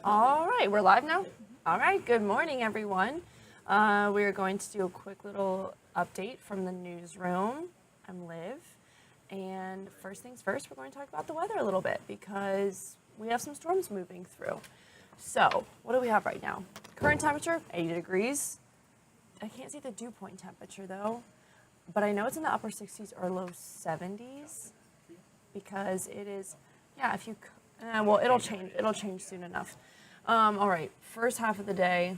All right, we're live now. All right, good morning, everyone. We are going to do a quick little update from the newsroom. I'm Liv, and first things first, we're going to talk about the weather a little bit because we have some storms moving through. So, what do we have right now? Current temperature, 80 degrees. I can't see the dew point temperature though, but I know it's in the upper 60s or low 70s because it is, yeah, if you, well, it'll change soon enough. All right, first half of the day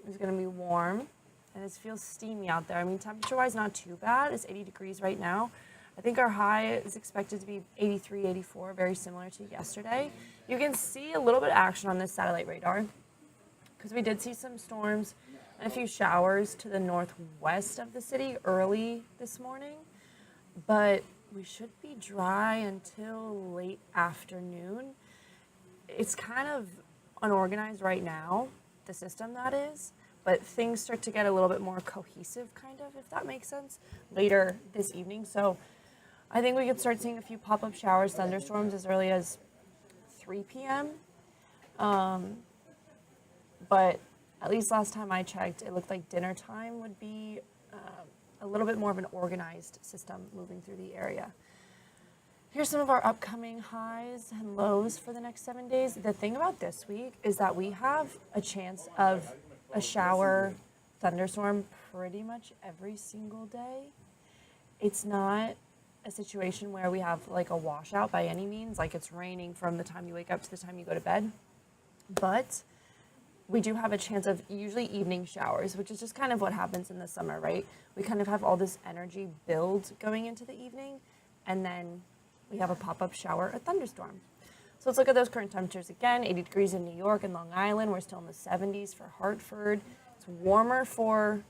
is going to be warm, and it feels steamy out there. I mean, temperature-wise, not too bad. It's 80 degrees right now. I think our high is expected to be 83, 84, very similar to yesterday. You can see a little bit of action on this satellite radar because we did see some storms and a few showers to the northwest of the city early this morning, but we should be dry until late afternoon. It's kind of unorganized right now, the system that is, but things start to get a little bit more cohesive, kind of, if that makes sense, later this evening. So I think we could start seeing a few pop-up showers, thunderstorms as early as 3 p.m. But at least last time I checked, it looked like dinner time would be a little bit more of an organized system moving through the area. Here's some of our upcoming highs and lows for the next 7 days. The thing about this week is that we have a chance of a shower, thunderstorm pretty much every single day. It's not a situation where we have like a washout by any means, like it's raining from the time you wake up to the time you go to bed. But we do have a chance of usually evening showers, which is just kind of what happens in the summer, right? We kind of have all this energy build going into the evening, and then we have a pop-up shower, a thunderstorm. So let's look at those current temperatures again. 80 degrees in New York and Long Island. We're still in the 70s for Hartford. It's warmer for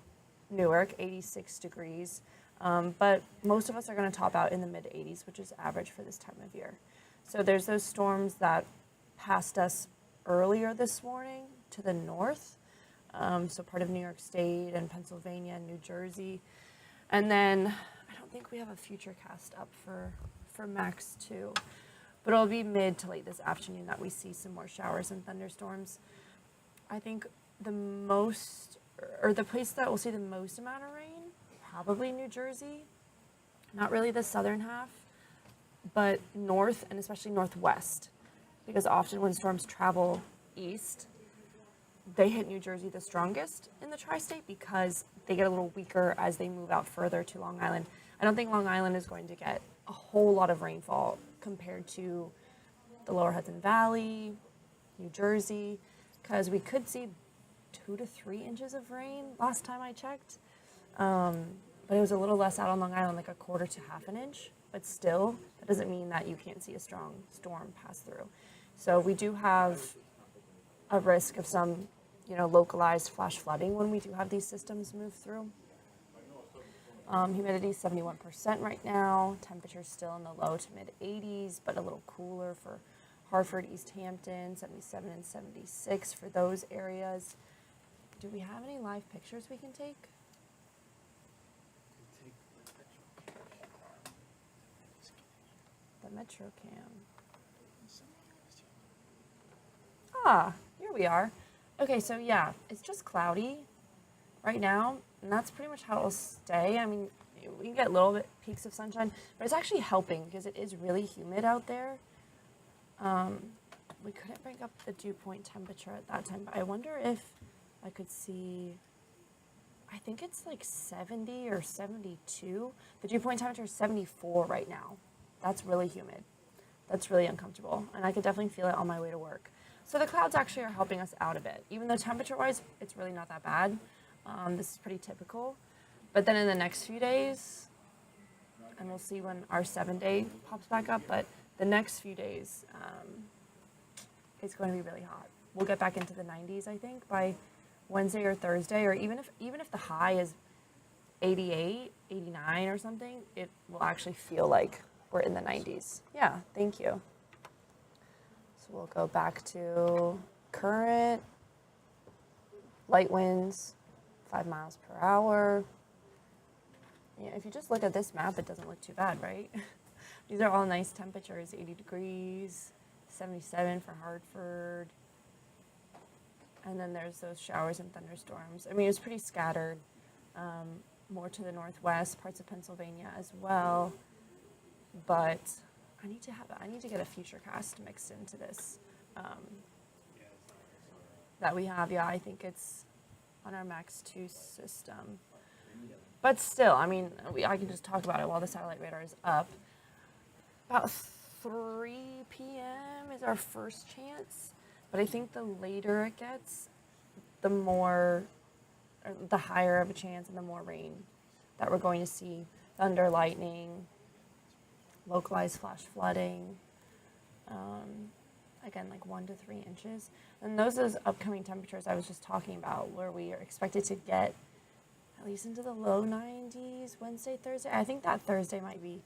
Newark, 86 degrees. But most of us are going to top out in the mid-80s, which is average for this time of year. So there's those storms that passed us earlier this morning to the north. So part of New York State and Pennsylvania and New Jersey. And then I don't think we have a future cast up for Max 2, but it'll be mid to late this afternoon that we see some more showers and thunderstorms. I think the place that will see the most amount of rain, probably New Jersey. Not really the southern half, but north and especially northwest, because often when storms travel east, they hit New Jersey the strongest in the tri-state because they get a little weaker as they move out further to Long Island. I don't think Long Island is going to get a whole lot of rainfall compared to the lower Hudson Valley, New Jersey, because we could see 2 to 3 inches of rain last time I checked. But it was a little less out on Long Island, like a quarter to half an inch. But still, that doesn't mean that you can't see a strong storm pass through. So we do have a risk of some, localized flash flooding when we do have these systems move through. Humidity 71% right now. Temperatures still in the low to mid 80s, but a little cooler for Hartford, East Hampton, 77 and 76 for those areas. Do we have any live pictures we can take? The Metro Cam. Ah, here we are. Okay, so yeah, it's just cloudy right now, and that's pretty much how it'll stay. I mean, we can get little bit peaks of sunshine, but it's actually helping because it is really humid out there. We couldn't bring up the dew point temperature at that time, but I wonder if I could see, I think it's like 70 or 72. The dew point temperature is 74 right now. That's really humid. That's really uncomfortable, and I could definitely feel it on my way to work. So the clouds actually are helping us out a bit. Even though temperature-wise, it's really not that bad. This is pretty typical. But then in the next few days, and we'll see when our 7-day pops back up, but the next few days, it's going to be really hot. We'll get back into the 90s, I think, by Wednesday or Thursday, or even if the high is 88, 89 or something, it will actually feel like we're in the 90s. Yeah, thank you. So we'll go back to current, light winds, 5 miles per hour. Yeah, if you just look at this map, it doesn't look too bad, right? These are all nice temperatures, 80 degrees, 77 for Hartford, And then there's those showers and thunderstorms. I mean, it's pretty scattered, more to the northwest, parts of Pennsylvania as well. But I need to get a futurecast mixed into this that we have. Yeah, I think it's on our Max 2 system. But still, I mean, I can just talk about it while the satellite radar is up. About 3 p.m. is our first chance, but I think the later it gets, the higher of a chance and the more rain that we're going to see. Thunder, lightning, localized flash flooding, again, like 1 to 3 inches. And those are those upcoming temperatures I was just talking about, where we are expected to get at least into the low 90s Wednesday, Thursday. I think that Thursday might be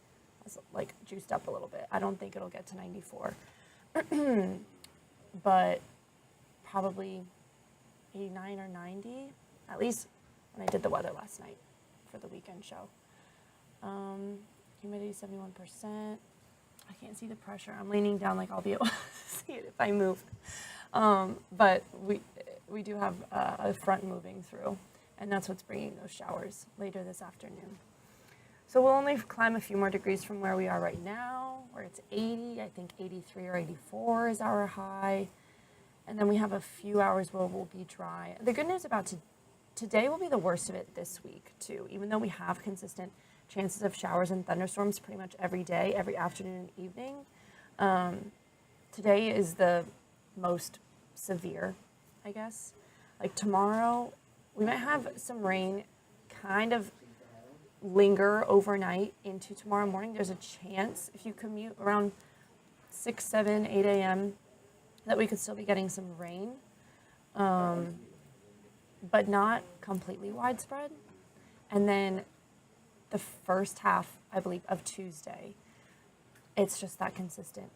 like juiced up a little bit. I don't think it'll get to 94, but probably 89 or 90, at least when I did the weather last night for the weekend show. Humidity 71%. I can't see the pressure. I'm leaning down like I'll be able to see it if I move. But we do have a front moving through, and that's what's bringing those showers later this afternoon. So we'll only climb a few more degrees from where we are right now, where it's 80. I think 83 or 84 is our high. And then we have a few hours where we'll be dry. The good news about today will be the worst of it this week, too. Even though we have consistent chances of showers and thunderstorms pretty much every day, every afternoon and evening, today is the most severe, I guess. Like tomorrow, we might have some rain kind of linger overnight into tomorrow morning. There's a chance if you commute around 6, 7, 8 a.m. that we could still be getting some rain, but not completely widespread. And then the first half, I believe, of Tuesday, it's just that consistent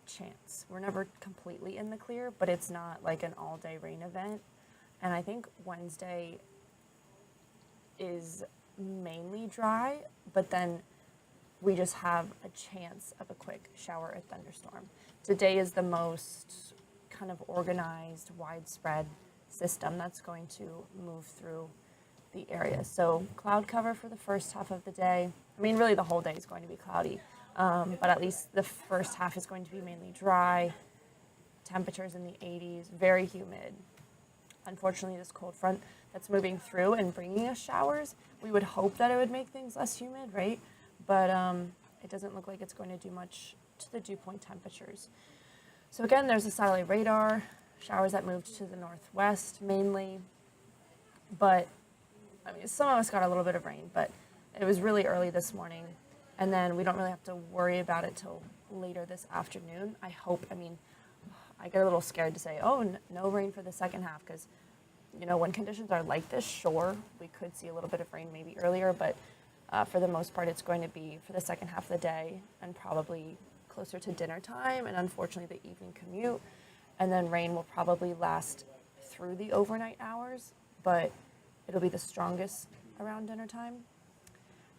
chance. We're never completely in the clear, but it's not like an all-day rain event. And I think Wednesday is mainly dry, but then we just have a chance of a quick shower or thunderstorm. Today is the most kind of organized, widespread system that's going to move through the area. So cloud cover for the first half of the day. I mean, really the whole day is going to be cloudy, but at least the first half is going to be mainly dry. Temperatures in the 80s, very humid. Unfortunately, this cold front that's moving through and bringing us showers, we would hope that it would make things less humid, right? But it doesn't look like it's going to do much to the dew point temperatures. So again, there's a satellite radar, showers that moved to the northwest mainly, but I mean, some of us got a little bit of rain, but it was really early this morning, and then we don't really have to worry about it till later this afternoon. I hope, I mean, I get a little scared to say, oh, no rain for the second half, because, you know, when conditions are like this, sure, we could see a little bit of rain maybe earlier, but for the most part, it's going to be for the second half of the day and probably closer to dinner time and unfortunately the evening commute. And then rain will probably last through the overnight hours, but it'll be the strongest around dinner time.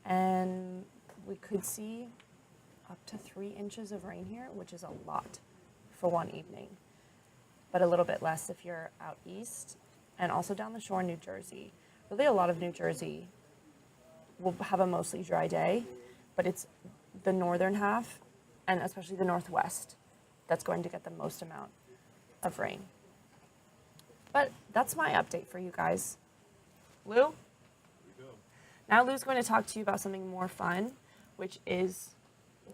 And we could see up to 3 inches of rain here, which is a lot for one evening, but a little bit less if you're out east and also down the shore in New Jersey. Really a lot of New Jersey will have a mostly dry day, but it's the northern half and especially the northwest that's going to get the most amount of rain. But that's my update for you guys. Lou? Now Lou's going to talk to you about something more fun, which is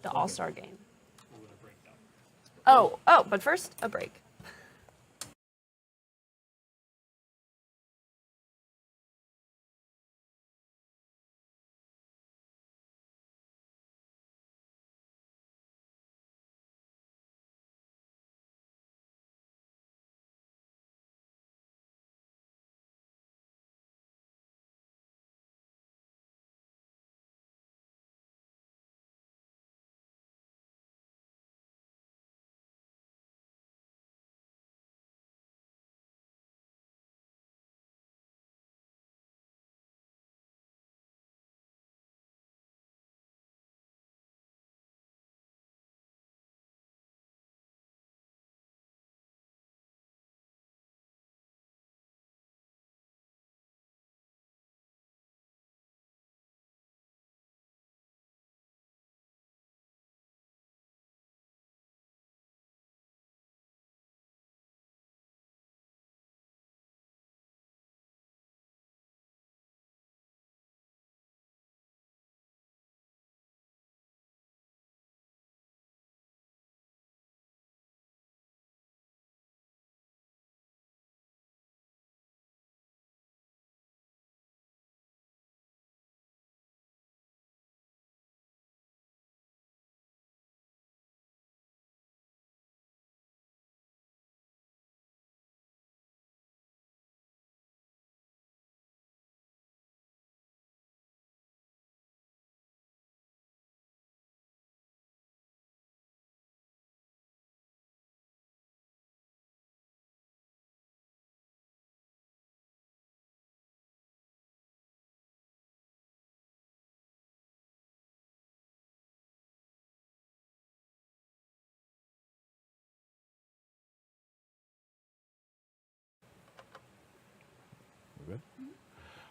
the All-Star game. Oh, but first, a break.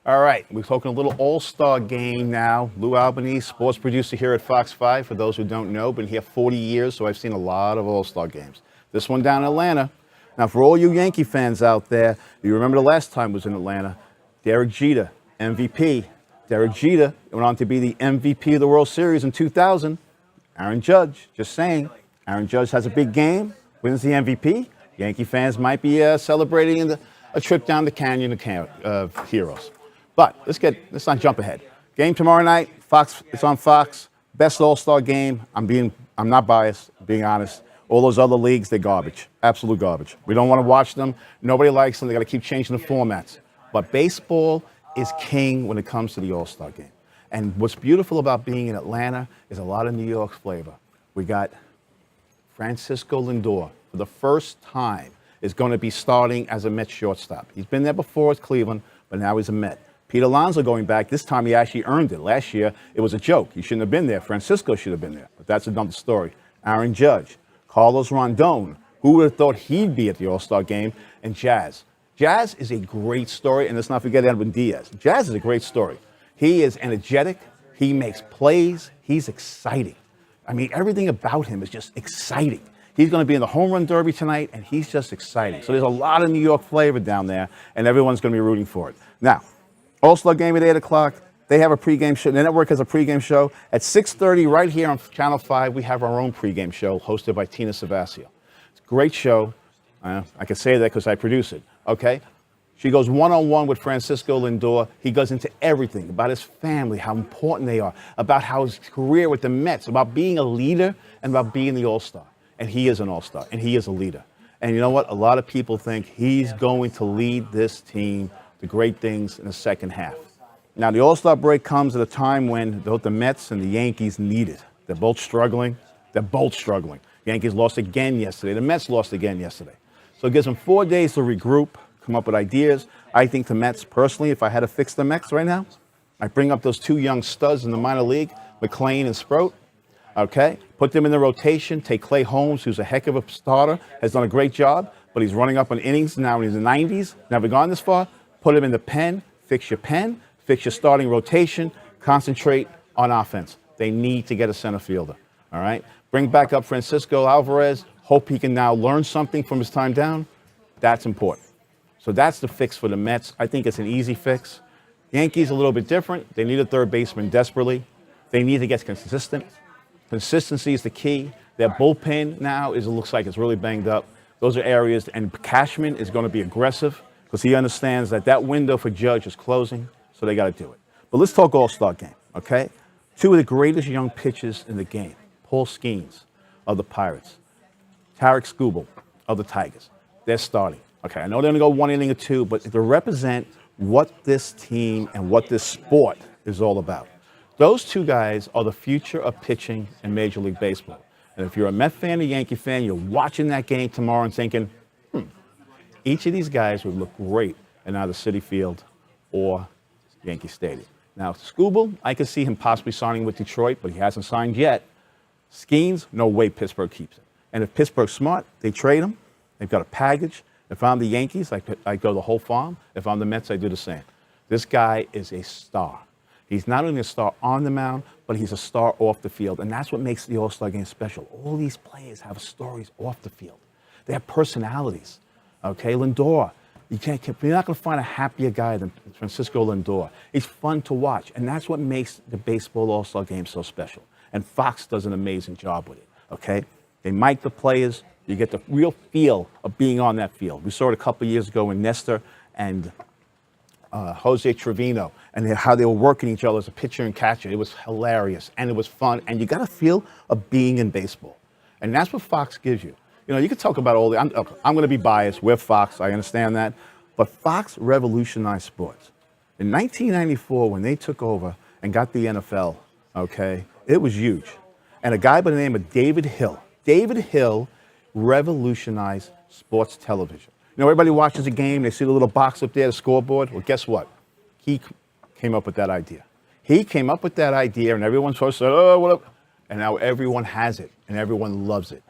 All right, we're talking a little all-star game now. Lou Albany, sports producer here at Fox 5. For those who don't know, been here 40 years, so I've seen a lot of all-star games. This one down in Atlanta. Now, for all you Yankee fans out there, you remember the last time was in Atlanta. Derek Jeter, MVP. Derek Jeter went on to be the MVP of the World Series in 2000. Aaron Judge, just saying. Aaron Judge has a big game, wins the MVP. Yankee fans might be celebrating a trip down the canyon of heroes. But let's not jump ahead. Game tomorrow night, Fox. It's on Fox. Best All-Star game. I'm not biased. I'm being honest. All those other leagues, they're garbage. Absolute garbage. We don't want to watch them. Nobody likes them. They got to keep changing the formats. But baseball is king when it comes to the All-Star game. And what's beautiful about being in Atlanta is a lot of New York flavor. We got Francisco Lindor, for the first time, is going to be starting as a Mets shortstop. He's been there before with Cleveland, but now he's a Met. Pete Alonso going back, this time he actually earned it. Last year, it was a joke. He shouldn't have been there. Francisco should have been there, but that's another story. Aaron Judge, Carlos Rondon, who would have thought he'd be at the All-Star game, and Jazz. Jazz is a great story, and let's not forget Edwin Diaz. Jazz is a great story. He is energetic. He makes plays. He's exciting. I mean, everything about him is just exciting. He's going to be in the home run derby tonight, and he's just exciting. So there's a lot of New York flavor down there, and everyone's going to be rooting for it. Now, All-Star game at 8 o'clock. They have a pregame show. The network has a pregame show. At 6:30, right here on Channel 5, we have our own pregame show hosted by Tina Savasio. It's a great show. I can say that because I produce it, okay? She goes one-on-one with Francisco Lindor. He goes into everything about his family, how important they are, about how his career with the Mets, about being a leader and about being the All-Star. And he is an All-Star, and he is a leader. And you know what? A lot of people think he's going to lead this team to great things in the second half. Now, the All-Star break comes at a time when both the Mets and the Yankees need it. They're both struggling. Yankees lost again yesterday. The Mets lost again yesterday. So it gives them 4 days to regroup, come up with ideas. I think the Mets, personally, if I had to fix the Mets right now, I'd bring up those two young studs in the minor league, McClain and Sproat. Okay, put them in the rotation. Take Clay Holmes, who's a heck of a starter, has done a great job, but he's running up on innings now in the 90s, never gone this far. Put him in the pen, fix your starting rotation, concentrate on offense. They need to get a center fielder, all right? Bring back up Francisco Alvarez, hope he can now learn something from his time down. That's important. So that's the fix for the Mets. I think it's an easy fix. Yankees a little bit different. They need a third baseman desperately. They need to get consistent. Consistency is the key. Their bullpen now looks like it's really banged up. Those are areas, and Cashman is going to be aggressive because he understands that window for Judge is closing, so they got to do it. But let's talk All-Star game, okay? Two of the greatest young pitchers in the game, Paul Skeens of the Pirates, Tarek Skubal of the Tigers. They're starting. Okay, I know they're going to go 1 inning or 2, but to represent what this team and what this sport is all about. Those two guys are the future of pitching in Major League Baseball. And if you're a Met fan or Yankee fan, you're watching that game tomorrow and thinking, each of these guys would look great in either Citi Field or Yankee Stadium. Now, Skubal, I could see him possibly signing with Detroit, but he hasn't signed yet. Skeens, no way Pittsburgh keeps him. And if Pittsburgh's smart, they trade him. They've got a package. If I'm the Yankees, I go the whole farm. If I'm the Mets, I do the same. This guy is a star. He's not only a star on the mound, but he's a star off the field. And that's what makes the All-Star game special. All these players have stories off the field. They have personalities. Okay, Lindor, you're not going to find a happier guy than Francisco Lindor. He's fun to watch. And that's what makes the baseball All-Star game so special. And Fox does an amazing job with it. Okay? They mic the players. You get the real feel of being on that field. We saw it a couple of years ago when Nestor and Jose Trevino, and how they were working each other as a pitcher and catcher. It was hilarious, and it was fun, and you got a feel of being in baseball. And that's what Fox gives you. You know, you could talk about all the, I'm going to be biased. We're Fox, I understand that. But Fox revolutionized sports. In 1994, when they took over and got the NFL, okay, it was huge. And a guy by the name of David Hill revolutionized sports television. You know, everybody watches a game, they see the little box up there, the scoreboard. Well, guess what? He came up with that idea. He came up with that idea, and everyone's supposed to say, oh, what up? And now everyone has it, and everyone loves it.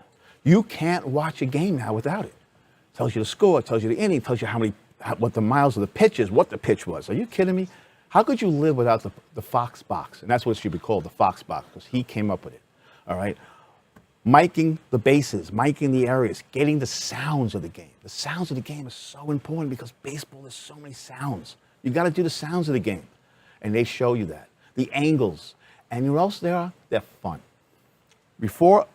You can't watch a game now without it. Tells you the score, tells you the inning, tells you how many what the miles of the pitch is, what the pitch was. Are you kidding me? How could you live without the Fox box? And that's what it should be called, the Fox box, because he came up with it. All right? Miking the bases, miking the areas, getting the sounds of the game. The sounds of the game is so important because baseball has so many sounds. You got to do the sounds of the game. And they show you that. The angles. And you know what else they are? They're fun. Before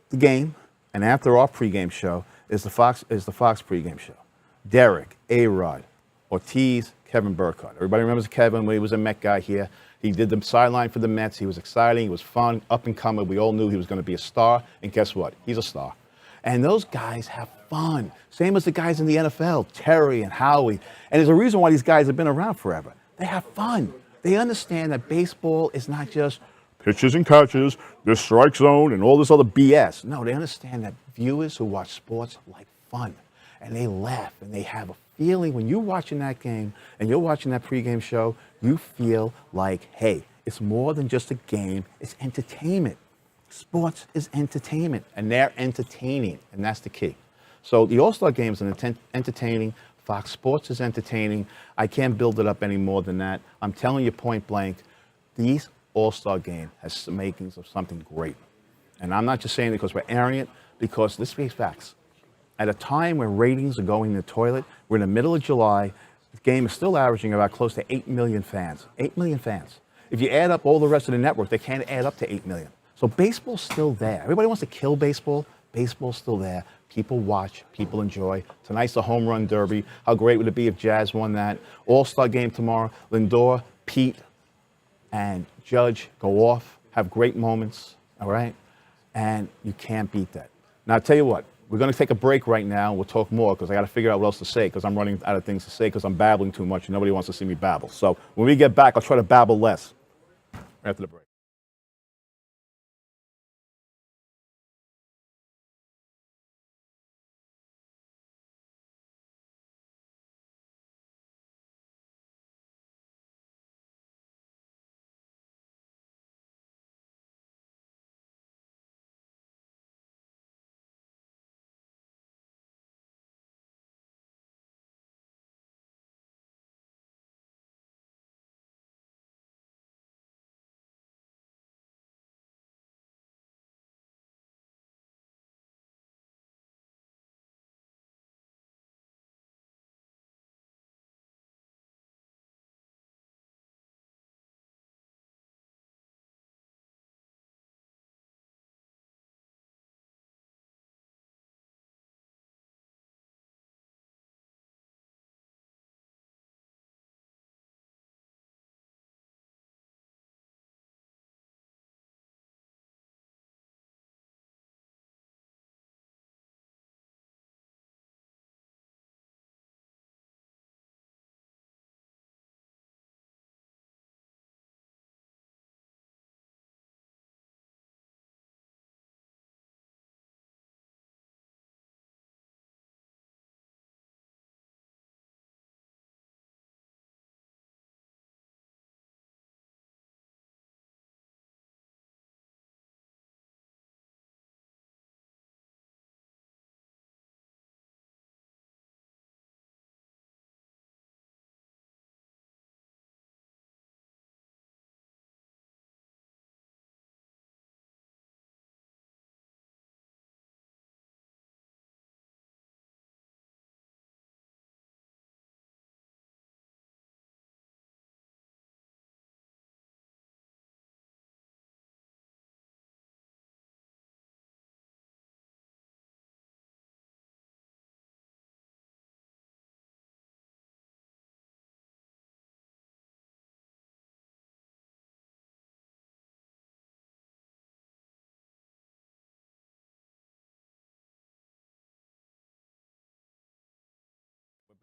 the game and after our pregame show is the Fox pregame show. Derek, A-Rod, Ortiz, Kevin Burkhardt. Everybody remembers Kevin when he was a Met guy here. He did the sideline for the Mets. He was exciting. He was fun, up and coming. We all knew he was going to be a star. And guess what? He's a star. And those guys have fun. Same as the guys in the NFL, Terry and Howie. And there's a reason why these guys have been around forever. They have fun. They understand that baseball is not just pitches and catches, this strike zone, and all this other BS. No, they understand that viewers who watch sports like fun. And they laugh and they have a feeling when you're watching that game and you're watching that pregame show, you feel like, hey, it's more than just a game, it's entertainment. Sports is entertainment, and they're entertaining, and that's the key. So the All-Star Game is entertaining. Fox Sports is entertaining. I can't build it up any more than that. I'm telling you point blank, these All-Star Game has the makings of something great. And I'm not just saying it because we're airing it, because let's face facts. At a time when ratings are going in the toilet, we're in the middle of July, the game is still averaging about close to 8 million fans. 8 million fans. If you add up all the rest of the network, they can't add up to 8 million. So baseball's still there. Everybody wants to kill baseball. Baseball's still there. People watch. People enjoy. Tonight's the home run derby. How great would it be if Jazz won that? All-Star game tomorrow. Lindor, Pete, and Judge go off, have great moments, all right? And you can't beat that. Now, I'll tell you what. We're going to take a break right now. We'll talk more because I got to figure out what else to say because I'm running out of things to say because I'm babbling too much and nobody wants to see me babble. So when we get back, I'll try to babble less after the break.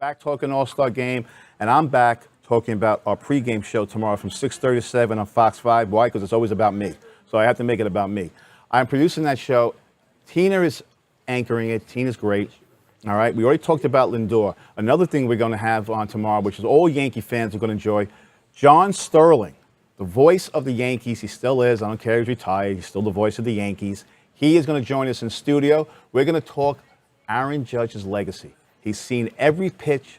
Back talking All-Star Game, and I'm back talking about our pregame show tomorrow from 6:30 to 7 on Fox 5. Why? Because it's always about me. So I have to make it about me. I'm producing that show. Tina is anchoring it. Tina's great. All right. We already talked about Lindor. Another thing we're going to have on tomorrow, which is all Yankee fans are going to enjoy, John Sterling, the voice of the Yankees. He still is. I don't care if he's retired. He's still the voice of the Yankees. He is going to join us in studio. We're going to talk Aaron Judge's legacy. He's seen every pitch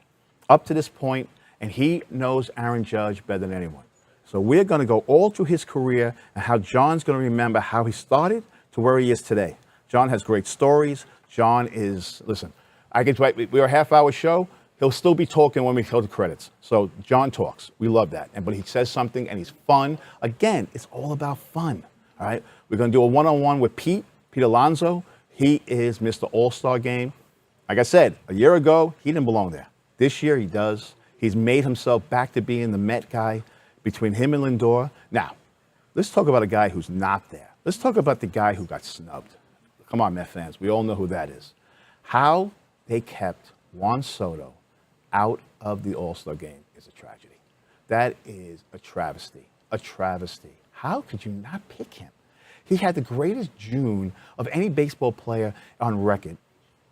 up to this point, and he knows Aaron Judge better than anyone. So we're going to go all through his career and how John's going to remember how he started to where he is today. John has great stories. John is, listen, we're a half-hour show. He'll still be talking when we go to credits. So John talks. We love that. But he says something, and he's fun. Again, it's all about fun. All right? We're going to do a one-on-one with Pete Alonso. He is Mr. All-Star Game. Like I said, a year ago, he didn't belong there. This year, he does. He's made himself back to being the Met guy between him and Lindor. Now, let's talk about a guy who's not there. Let's talk about the guy who got snubbed. Come on, Met fans. We all know who that is. How they kept Juan Soto out of the All-Star Game is a tragedy. That is a travesty. A travesty. How could you not pick him? He had the greatest June of any baseball player on record.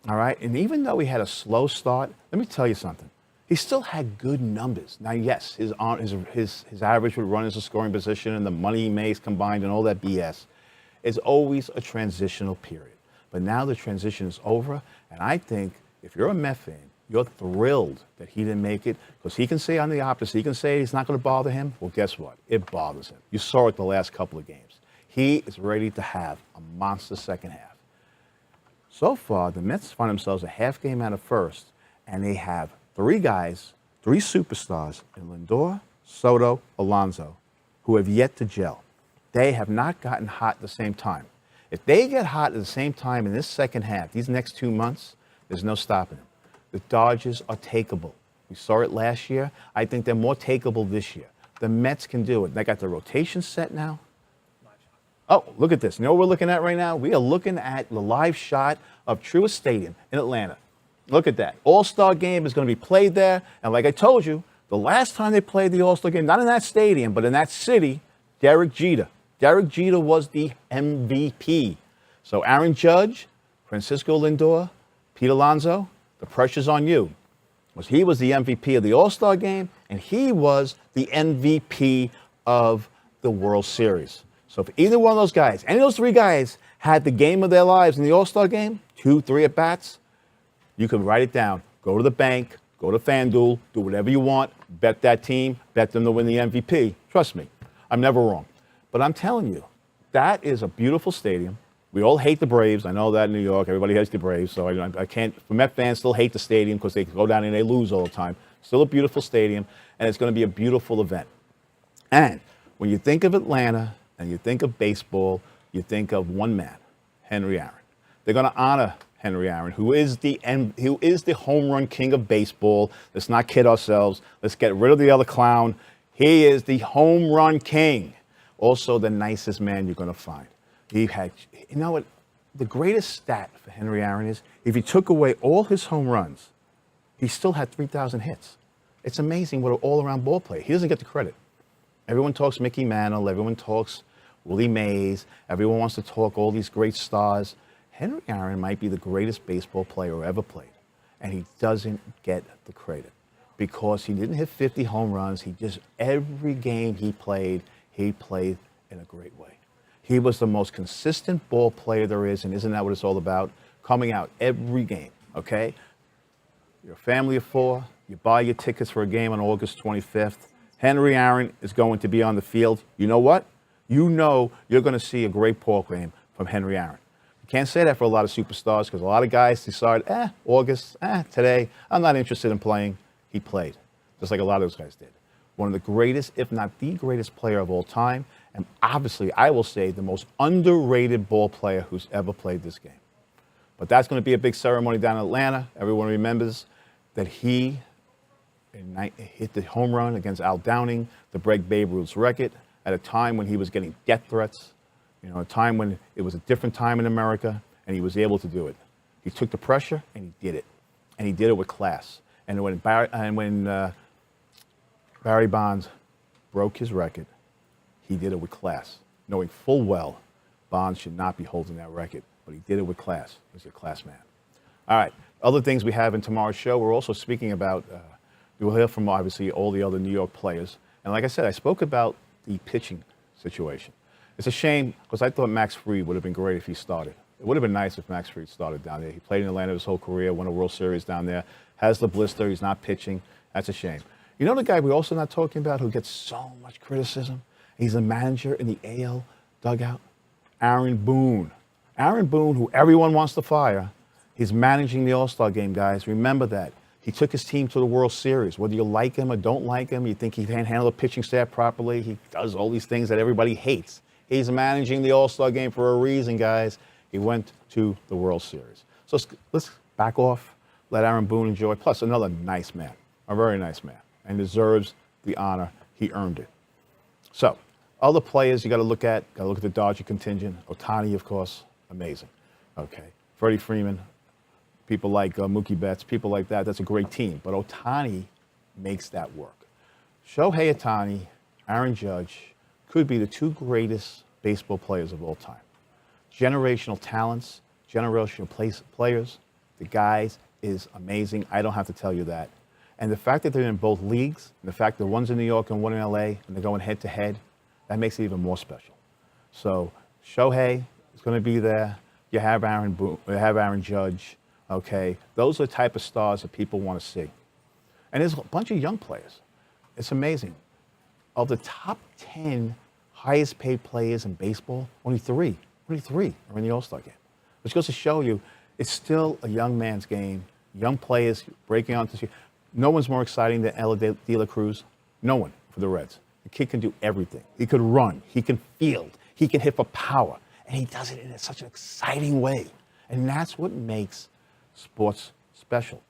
All right? And even though he had a slow start, let me tell you something. He still had good numbers. Now, yes, his average with runners in scoring position and the money he makes combined and all that BS is always a transitional period. But now the transition is over, and I think if you're a Met fan, you're thrilled that he didn't make it because he can say on the opposite. He can say it's not going to bother him. Well, guess what? It bothers him. You saw it the last couple of games. He is ready to have a monster second half. So far, the Mets find themselves a half game out of first, and they have three guys, three superstars in Lindor, Soto, Alonso, who have yet to gel. They have not gotten hot at the same time. If they get hot at the same time in this second half, these next 2 months, there's no stopping them. The Dodgers are takeable. We saw it last year. I think they're more takeable this year. The Mets can do it. They got the rotation set now. Oh, look at this. You know what we're looking at right now? We are looking at the live shot of Truist Stadium in Atlanta. Look at that. All-Star Game is going to be played there. And like I told you, the last time they played the All-Star Game, not in that stadium, but in that city, Derek Jeter. Derek Jeter was the MVP. So Aaron Judge, Francisco Lindor, Pete Alonso, the pressure's on you. Because he was the MVP of the All-Star Game, and he was the MVP of the World Series. So if either one of those guys, any of those three guys, had the game of their lives in the All-Star Game, 2, 3 at-bats, you can write it down. Go to the bank, go to FanDuel, do whatever you want, bet that team, bet them to win the MVP. Trust me, I'm never wrong. But I'm telling you, that is a beautiful stadium. We all hate the Braves. I know that in New York, everybody hates the Braves, so I can't, for Met fans, still hate the stadium because they go down and they lose all the time. Still a beautiful stadium, and it's going to be a beautiful event. And when you think of Atlanta and you think of baseball, you think of one man, Henry Aaron. They're going to honor Henry Aaron, who is the home run king of baseball. Let's not kid ourselves. Let's get rid of the other clown. He is the home run king. Also the nicest man you're going to find. He had, you know what, the greatest stat for Henry Aaron is if you took away all his home runs, he still had 3,000 hits. It's amazing what an all-around ball player. He doesn't get the credit. Everyone talks Mickey Mantle. Everyone talks Willie Mays. Everyone wants to talk all these great stars. Henry Aaron might be the greatest baseball player ever played, and he doesn't get the credit because he didn't hit 50 home runs. Every game he played in a great way. He was the most consistent ball player there is, and isn't that what it's all about? Coming out every game, okay? You're a family of 4. You buy your tickets for a game on August 25th. Henry Aaron is going to be on the field. You know what? You know you're going to see a great ball game from Henry Aaron. You can't say that for a lot of superstars because a lot of guys decide, August, today, I'm not interested in playing. He played, just like a lot of those guys did. One of the greatest, if not the greatest player of all time, and obviously, I will say, the most underrated ball player who's ever played this game. But that's going to be a big ceremony down in Atlanta. Everyone remembers that he hit the home run against Al Downing to break Babe Ruth's record at a time when he was getting death threats, a time when it was a different time in America, and he was able to do it. He took the pressure, and he did it. And he did it with class. And when Barry Bonds broke his record, he did it with class, knowing full well Bonds should not be holding that record, but he did it with class. He's a class man. All right, other things we have in tomorrow's show, we're also speaking about, you will hear from obviously all the other New York players. And like I said, I spoke about the pitching situation. It's a shame because I thought Max Fried would have been great if he started. It would have been nice if Max Fried started down there. He played in Atlanta his whole career, won a World Series down there, has the blister, he's not pitching. That's a shame. You know the guy we're also not talking about who gets so much criticism? He's a manager in the AL dugout. Aaron Boone. Aaron Boone, who everyone wants to fire, he's managing the All-Star game, guys. Remember that. He took his team to the World Series. Whether you like him or don't like him, you think he can't handle the pitching staff properly, he does all these things that everybody hates. He's managing the All-Star game for a reason, guys. He went to the World Series. So let's back off, let Aaron Boone enjoy. Plus, another nice man, a very nice man, and deserves the honor. He earned it. So, other players you got to look at the Dodger contingent. Ohtani, of course, amazing. Okay. Freddie Freeman, people like Mookie Betts, people like that. That's a great team. But Ohtani makes that work. Shohei Ohtani, Aaron Judge could be the two greatest baseball players of all time. Generational talents, generational players. The guys is amazing. I don't have to tell you that. And the fact that they're in both leagues, and the fact that one's in New York and one in LA, and they're going head to head, that makes it even more special. So Shohei is going to be there. You have Aaron Judge. Okay, those are the type of stars that people want to see. And there's a bunch of young players. It's amazing. Of the top 10 highest paid players in baseball, only three are in the All-Star game. Which goes to show you, it's still a young man's game. Young players breaking onto. No one's more exciting than Ella De La Cruz. No one for the Reds. The kid can do everything. He could run. He can field. He can hit for power. And he does it in such an exciting way. And that's what makes sports special.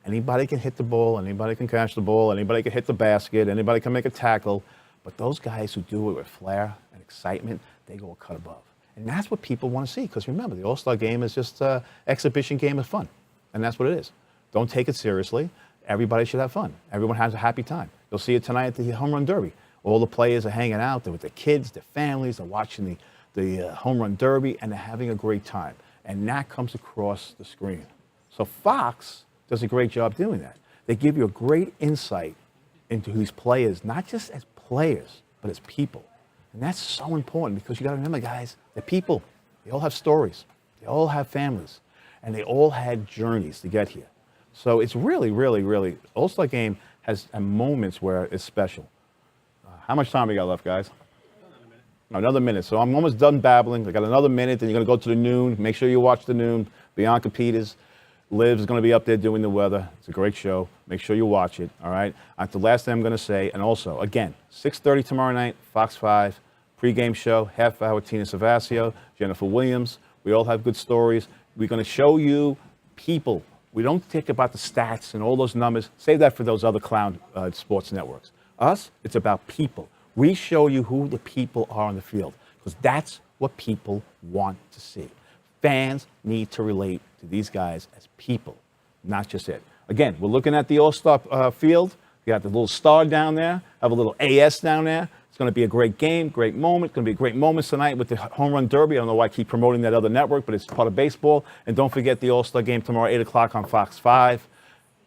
Anybody can hit the ball. Anybody can catch the ball. Anybody can hit the basket. Anybody can make a tackle. But those guys who do it with flair and excitement, they go a cut above. And that's what people want to see. Because remember, the All-Star game is just an exhibition game of fun. And that's what it is. Don't take it seriously. Everybody should have fun. Everyone has a happy time. You'll see it tonight at the Home Run Derby. All the players are hanging out there with their kids, their families. They're watching the Home Run Derby, and they're having a great time. And that comes across the screen. So Fox does a great job doing that. They give you a great insight into these players, not just as players, but as people. And that's so important because you got to remember, guys, they're people. They all have stories. They all have families. And they all had journeys to get here. So it's really, really, really, All-Star Game has moments where it's special. How much time we got left, guys? Another minute. So I'm almost done babbling. I got another minute, then you're going to go to the noon. Make sure you watch the noon. Bianca Peters, Liv is going to be up there doing the weather. It's a great show. Make sure you watch it, all right? The last thing I'm going to say, and also, again, 6:30 tomorrow night, Fox 5, pregame show, half hour, Tina Savasio, Jennifer Williams. We all have good stories. We're going to show you people. We don't think about the stats and all those numbers. Save that for those other clown sports networks. Us, it's about people. We show you who the people are on the field because that's what people want to see. Fans need to relate to these guys as people, not just it. Again, we're looking at the All-Star field. You got the little star down there, have a little AS down there. It's going to be a great game, great moment. It's going to be a great moment tonight with the Home Run Derby. I don't know why I keep promoting that other network, but it's part of baseball. And don't forget the All-Star game tomorrow, 8 o'clock on Fox 5.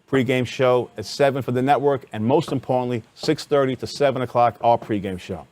Pre-game show at 7 for the network. And most importantly, 6:30 to 7 o'clock, our pre-game show.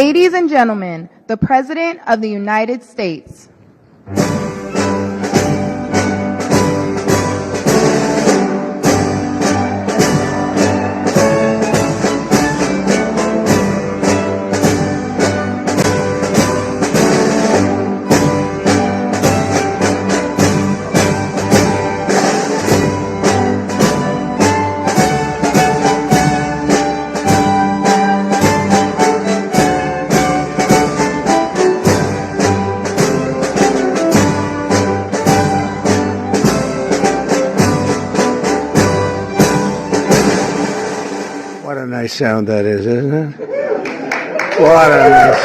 Ladies and gentlemen, the President of the United States. What a nice sound that is, isn't it? What a nice.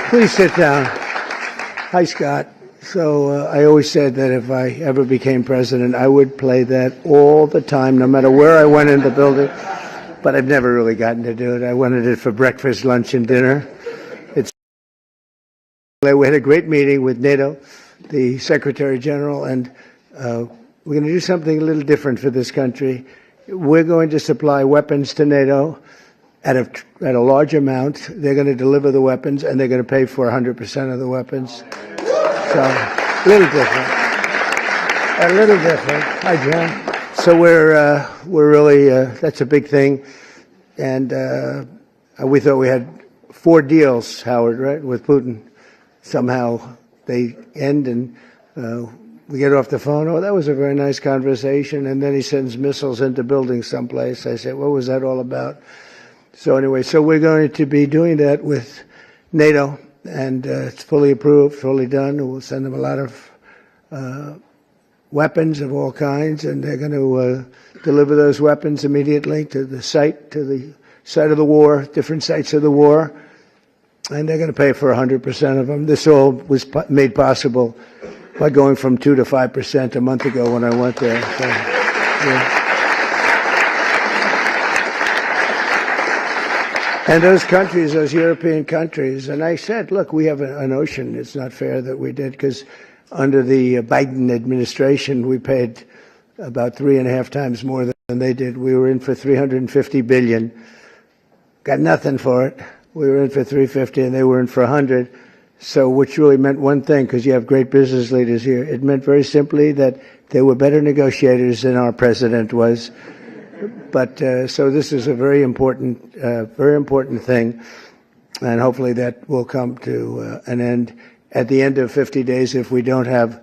Please sit down. Hi, Scott. So I always said that if I ever became president, I would play that all the time, no matter where I went in the building. But I've never really gotten to do it. I wanted it for breakfast, lunch, and dinner. We had a great meeting with NATO, the Secretary General, and we're going to do something a little different for this country. We're going to supply weapons to NATO at a large amount. They're going to deliver the weapons, and they're going to pay for 100% of the weapons. So, a little different. A little different. Hi, John. So we're really, that's a big thing. And we thought we had 4 deals, Howard, right, with Putin. Somehow they end, and we get off the phone. Oh, that was a very nice conversation. And then he sends missiles into buildings someplace. I said, what was that all about? So anyway, so we're going to be doing that with NATO, and it's fully approved, fully done. We'll send them a lot of weapons of all kinds, and they're going to deliver those weapons immediately to the site of the war, different sites of the war, and they're going to pay for 100% of them. This all was made possible by going from 2 to 5% a month ago when I went there. So, yeah. And those countries, those European countries, and I said, look, we have an ocean. It's not fair that we did, because under the Biden administration, we paid about 3.5 times more than they did. We were in for $350 billion. Got nothing for it. We were in for 350, and they were in for 100. So, which really meant one thing, because you have great business leaders here. It meant very simply that they were better negotiators than our president was. But so this is a very important thing, and hopefully that will come to an end. At the end of 50 days, if we don't have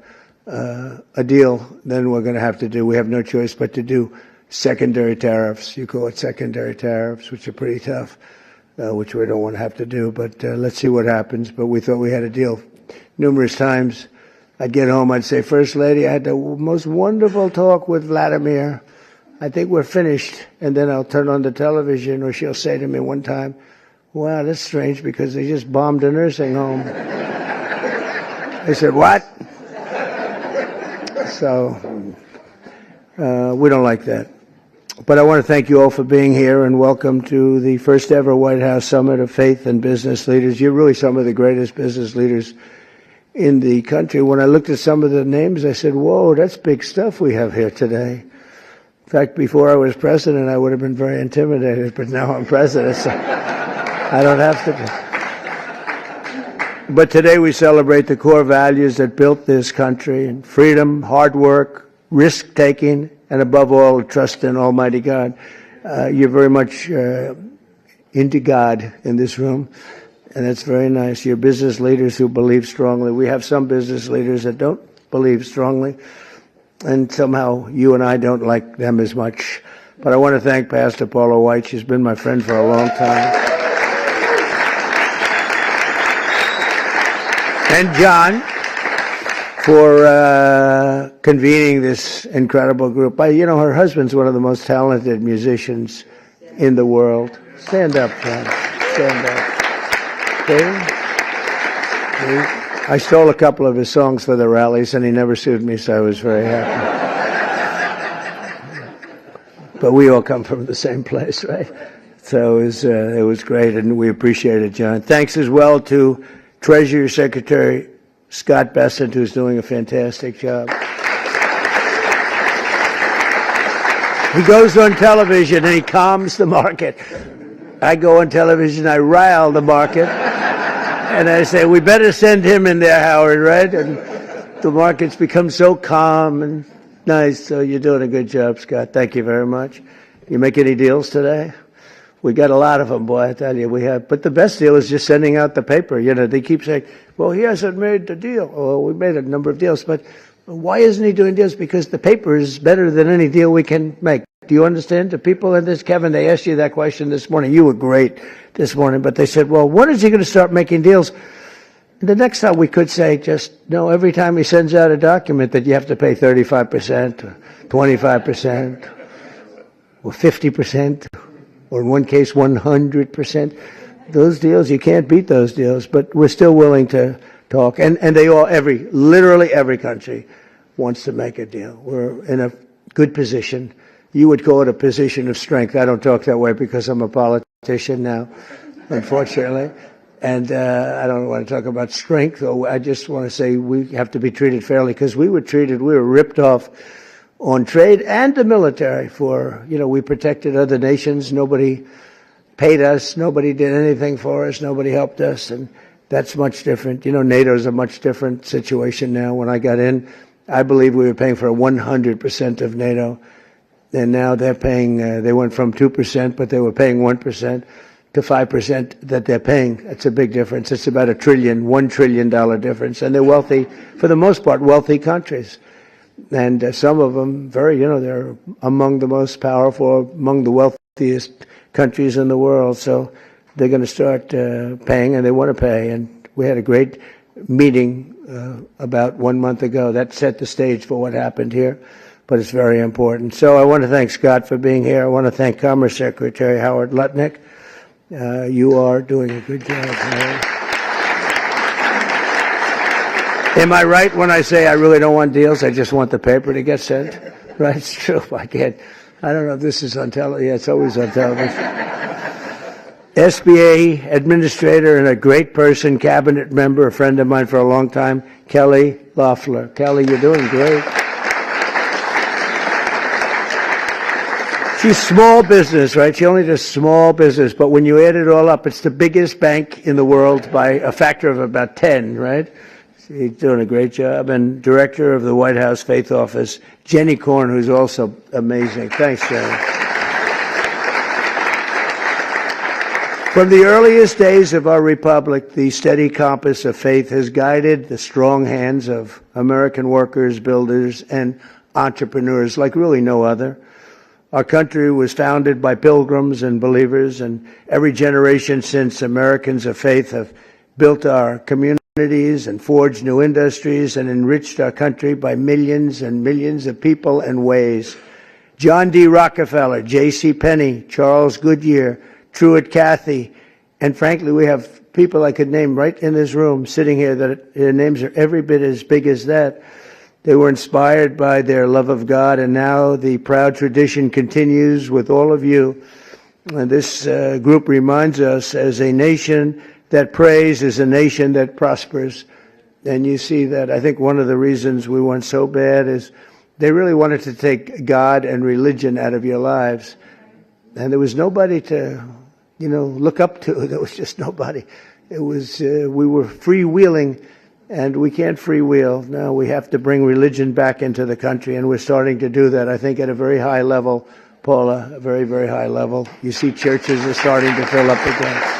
a deal, then we're going to have to do. We have no choice but to do secondary tariffs. You call it secondary tariffs, which are pretty tough. Which we don't want to have to do, but let's see what happens. But we thought we had a deal. Numerous times I'd get home, I'd say, First Lady, I had the most wonderful talk with Vladimir. I think we're finished. And then I'll turn on the television, or she'll say to me one time, wow, that's strange, because they just bombed a nursing home. I said, what? So we don't like that. But I want to thank you all for being here, and welcome to the first ever White House Summit of Faith and Business Leaders. You're really some of the greatest business leaders in the country. When I looked at some of the names, I said, whoa, that's big stuff we have here today. In fact, before I was president, I would have been very intimidated, but now I'm president, so I don't have to be. But today we celebrate the core values that built this country: and freedom, hard work, risk-taking, and above all, trust in Almighty God. You're very much into God in this room, and that's very nice. You're business leaders who believe strongly. We have some business leaders that don't believe strongly, and somehow you and I don't like them as much. But I want to thank Pastor Paula White. She's been my friend for a long time. And John, for convening this incredible group. Her husband's one of the most talented musicians in the world. Stand up, John. Stand up. Okay? I stole a couple of his songs for the rallies, and he never sued me, so I was very happy. But we all come from the same place, right? So it was great, and we appreciate it, John. Thanks as well to Treasury Secretary Scott Bessent, who's doing a fantastic job. He goes on television and he calms the market. I go on television, I rile the market, and I say, we better send him in there, Howard, right? And the market's become so calm and nice. So you're doing a good job, Scott. Thank you very much. You make any deals today? We got a lot of them, boy, I tell you. We have. But the best deal is just sending out the paper. You know, they keep saying, well, he hasn't made the deal. Oh, we made a number of deals. But why isn't he doing deals? Because the paper is better than any deal we can make. Do you understand? The people in this, Kevin, they asked you that question this morning. You were great this morning. But they said, well, when is he going to start making deals? The next time we could say, just, no, every time he sends out a document that you have to pay 35%, or 25%, or 50%, or in one case, 100%. Those deals, you can't beat those deals, but we're still willing to talk. And they all, literally every country wants to make a deal. We're in a good position. You would call it a position of strength. I don't talk that way because I'm a politician now, unfortunately. And I don't want to talk about strength. I just want to say we have to be treated fairly because we were ripped off on trade and the military for, we protected other nations. Nobody paid us. Nobody did anything for us. Nobody helped us. And that's much different. NATO's a much different situation now. When I got in, I believe we were paying for 100% of NATO. And now they're paying, they went from 2%, but they were paying 1% to 5% that they're paying. That's a big difference. It's about $1 trillion difference. And they're wealthy, for the most part, wealthy countries. And some of them they're among the most powerful, among the wealthiest countries in the world. So they're going to start paying, and they want to pay. And we had a great meeting about 1 month ago. That set the stage for what happened here, but it's very important. So I want to thank Scott for being here. I want to thank Commerce Secretary Howard Lutnick. You are doing a good job, Howard. Am I right when I say I really don't want deals? I just want the paper to get sent? Right? It's true. I don't know if this is on television. Yeah, it's always on television. SBA administrator and a great person, cabinet member, a friend of mine for a long time, Kelly Loeffler. Kelly, you're doing great. She's small business, right? She only does small business, but when you add it all up, it's the biggest bank in the world by a factor of about 10, right? She's doing a great job. And director of the White House Faith Office, Jenny Korn, who's also amazing. Thanks, Jenny. From the earliest days of our republic, the steady compass of faith has guided the strong hands of American workers, builders, and entrepreneurs like really no other. Our country was founded by pilgrims and believers, and every generation since, Americans of faith have built our communities and forged new industries and enriched our country by millions and millions of people and ways. John D. Rockefeller, J.C. Penney, Charles Goodyear, Truett Cathy, and frankly, we have people I could name right in this room sitting here that their names are every bit as big as that. They were inspired by their love of God, and now the proud tradition continues with all of you. And this group reminds us, as a nation that prays is a nation that prospers. And you see that. I think one of the reasons we went so bad is they really wanted to take God and religion out of your lives. And there was nobody to, look up to. There was just nobody. It was, we were freewheeling, and we can't freewheel. Now we have to bring religion back into the country, and we're starting to do that, I think, at a very high level, Paula, a very, very high level. You see churches are starting to fill up again.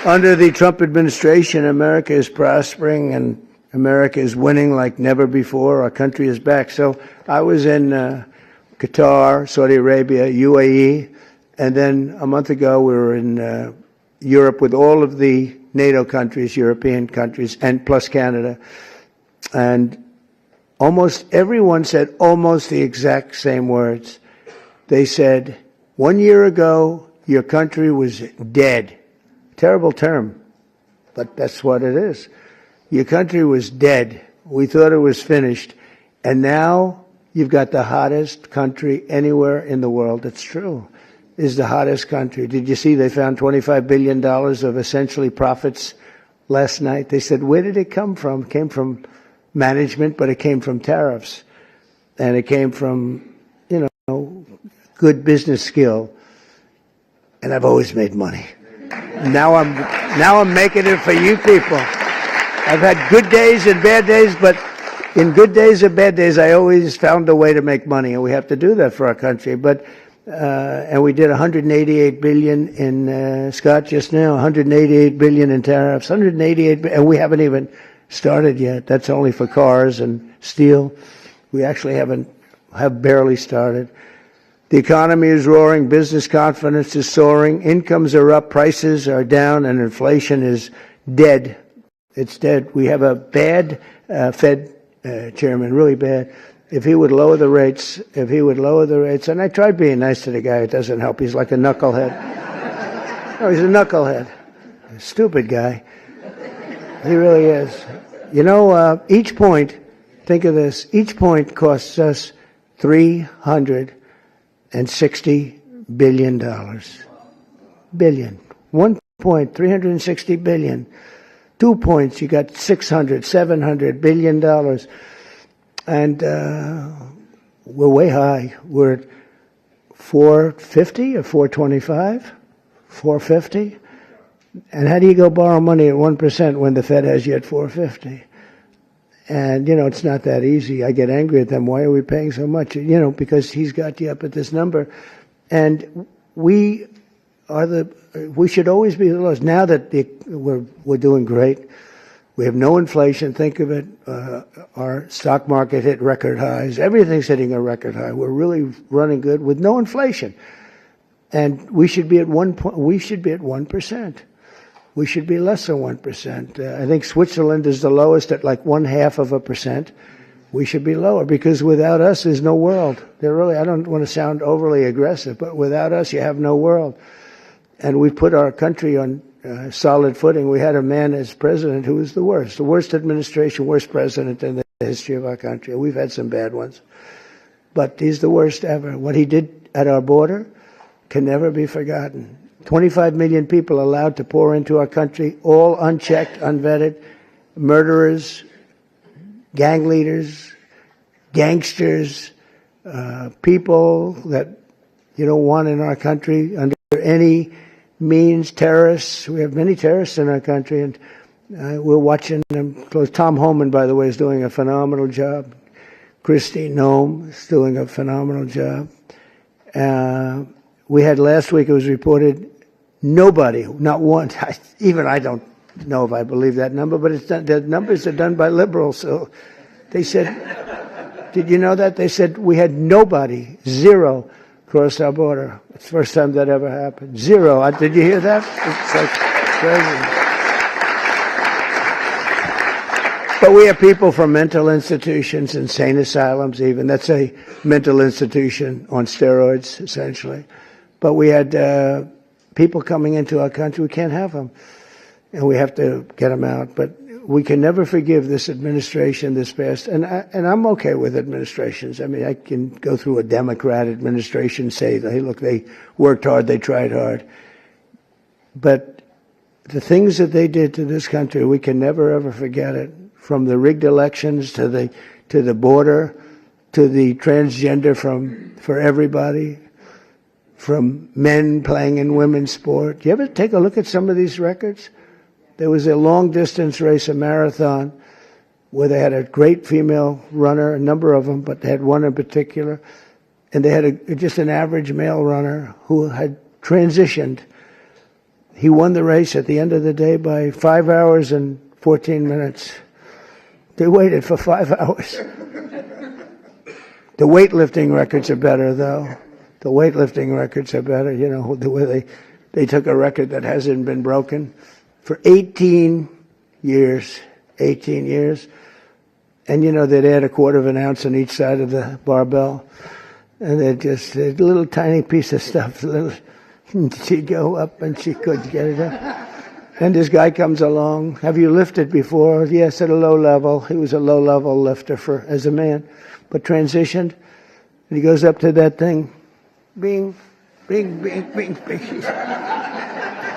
Under the Trump administration, America is prospering and America is winning like never before. Our country is back. So I was in Qatar, Saudi Arabia, UAE, and then a month ago we were in Europe with all of the NATO countries, European countries, and plus Canada. And almost everyone said almost the exact same words. They said, 1 year ago, your country was dead. Terrible term, but that's what it is. Your country was dead. We thought it was finished. And now you've got the hottest country anywhere in the world. It's true. Is the hottest country. Did you see they found $25 billion of essentially profits last night? They said, where did it come from? It came from management, but it came from tariffs. And it came from, good business skill, and I've always made money. Now I'm making it for you people. I've had good days and bad days, but in good days and bad days, I always found a way to make money, and we have to do that for our country. But and we did 188 billion in Scott just now, 188 billion in tariffs, 188, and we haven't even started yet. That's only for cars and steel. We actually have barely started. The economy is roaring, business confidence is soaring, incomes are up, prices are down, and inflation is dead. It's dead. We have a bad Fed chairman, really bad. If he would lower the rates, and I tried being nice to the guy, it doesn't help. He's like a knucklehead. No, he's a knucklehead. A stupid guy. He really is. You know, each point, think of this, each point costs us $360 billion. Billion. 1 point, 360 billion. 2 points, you got $700 billion. And we're way high. We're at 450 or 425? 450? And how do you go borrow money at 1% when the Fed has you at 450? And, you know, it's not that easy. I get angry at them. Why are we paying so much? You know, because he's got you up at this number. And we should always be the lowest. Now that we're doing great, we have no inflation. Think of it. Our stock market hit record highs. Everything's hitting a record high. We're really running good with no inflation. And we should be at 1%. We should be less than 1%. I think Switzerland is the lowest at like 0.5%. We should be lower because without us, there's no world. I don't want to sound overly aggressive, but without us, you have no world. And we put our country on solid footing. We had a man as president who was the worst administration, worst president in the history of our country. We've had some bad ones, but he's the worst ever. What he did at our border can never be forgotten. 25 million people allowed to pour into our country, all unchecked, unvetted, murderers, gang leaders, gangsters, people that you don't want in our country under any means, terrorists. We have many terrorists in our country, and we're watching them close. Tom Homan, by the way, is doing a phenomenal job. Kristi Noem is doing a phenomenal job. We had last week, it was reported, nobody, not one, even I don't know if I believe that number, but it's done, the numbers are done by liberals. So they said, did you know that? They said we had nobody, zero, cross our border. It's the first time that ever happened. Zero. Did you hear that? It's like crazy. But we have people from mental institutions, insane asylums even. That's a mental institution on steroids, essentially. But we had people coming into our country. We can't have them. And we have to get them out. But we can never forgive this administration, this past. And I'm okay with administrations. I mean, I can go through a Democrat administration, say, hey, look, they worked hard, they tried hard. But the things that they did to this country, we can never, ever forget it. From the rigged elections to the border, to the transgender for everybody, from men playing in women's sport. Do you ever take a look at some of these records? There was a long-distance race, a marathon, where they had a great female runner, a number of them, but they had one in particular, and they had just an average male runner who had transitioned. He won the race at the end of the day by 5 hours and 14 minutes. They waited for 5 hours. The weightlifting records are better, though. The weightlifting records are better. You know, the way they took a record that hasn't been broken for 18 years. 18 years. And, you know, they'd add a quarter of an ounce on each side of the barbell. And they'd just, a little tiny piece of stuff. She'd go up and she couldn't get it up. And this guy comes along. Have you lifted before? Yes, at a low level. He was a low-level lifter as a man, but transitioned. And he goes up to that thing. Bing, bing, bing, bing, bing.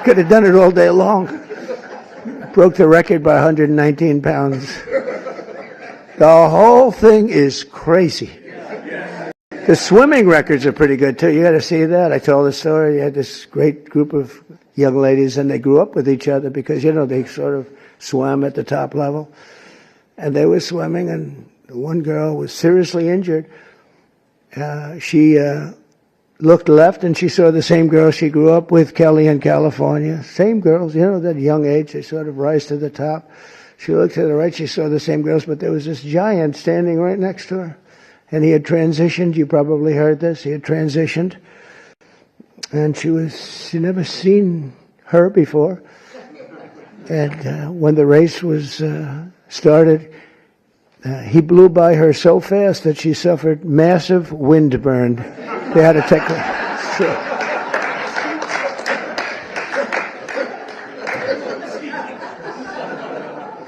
Could have done it all day long. Broke the record by 119 pounds. The whole thing is crazy. The swimming records are pretty good too. You got to see that. I told the story. You had this great group of young ladies, and they grew up with each other because they sort of swam at the top level, and they were swimming. And one girl was seriously injured. She looked left, and she saw the same girl she grew up with, Kelly, in California. Same girls, that young age, they sort of rise to the top. She looked to the right, she saw the same girls, but there was this giant standing right next to her. And he had transitioned, you probably heard this, he had transitioned. And she'd never seen her before. And when the race was started, he blew by her so fast that she suffered massive windburn. They had to take her.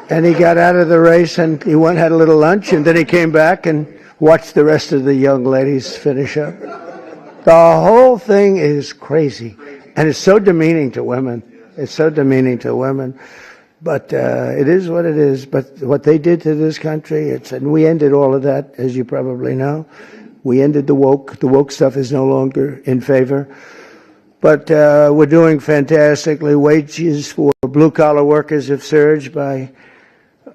And he got out of the race, and he had a little lunch, and then he came back and watched the rest of the young ladies finish up. The whole thing is crazy, and it's so demeaning to women. It's so demeaning to women. But it is what it is. But what they did to this country, and we ended all of that, as you probably know. We ended the woke. The woke stuff is no longer in favor. But we're doing fantastically. Wages for blue-collar workers have surged by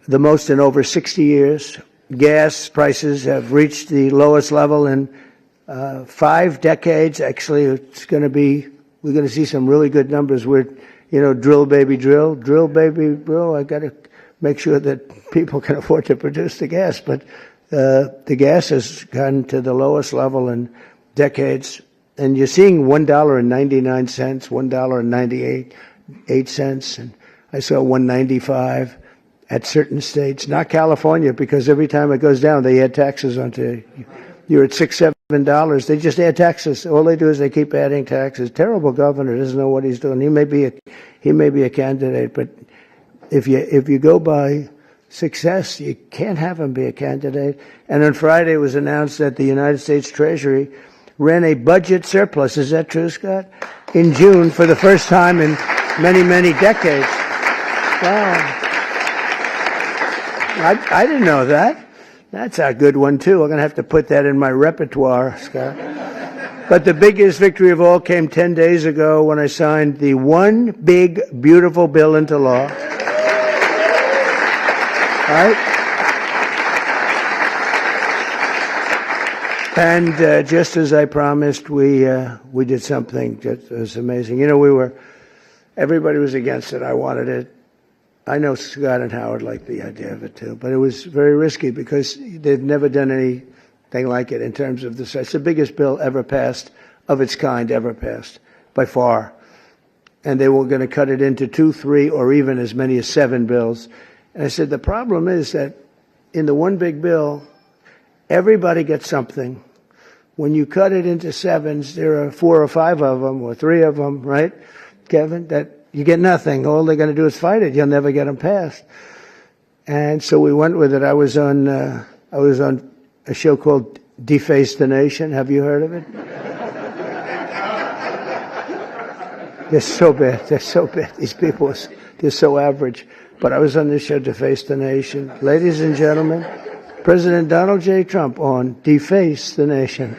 the most in over 60 years. Gas prices have reached the lowest level in 5 decades. Actually, we're going to see some really good numbers. Drill, baby, drill. Drill, baby, drill. I got to make sure that people can afford to produce the gas. But the gas has gone to the lowest level in decades. And you're seeing $1.99, $1.98, and I saw $1.95 at certain states. Not California, because every time it goes down, they add taxes onto it. You're at $6, $7. They just add taxes. All they do is they keep adding taxes. Terrible governor, doesn't know what he's doing. He may be a candidate, but if you go by success, you can't have him be a candidate. And on Friday, it was announced that the United States Treasury ran a budget surplus. Is that true, Scott? In June, for the first time in many, many decades. Wow. I didn't know that. That's a good one, too. I'm going to have to put that in my repertoire, Scott. But the biggest victory of all came 10 days ago when I signed the one big, beautiful bill into law. Right? And just as I promised, we did something that was amazing. Everybody was against it. I wanted it. I know Scott and Howard liked the idea of it too, but it was very risky because they've never done anything like it in terms of the size. It's the biggest bill ever passed, of its kind ever passed, by far. And they were going to cut it into 2, 3, or even as many as 7 bills. And I said, the problem is that in the one big bill, everybody gets something. When you cut it into 7s, there are 4 or 5 of them, or 3 of them, right, Kevin, that you get nothing. All they're going to do is fight it. You'll never get them passed. And so we went with it. I was on a show called Deface the Nation. Have you heard of it? They're so bad. They're so bad. These people, they're so average. But I was on this show, Deface the Nation. Ladies and gentlemen, President Donald J. Trump on Deface the Nation.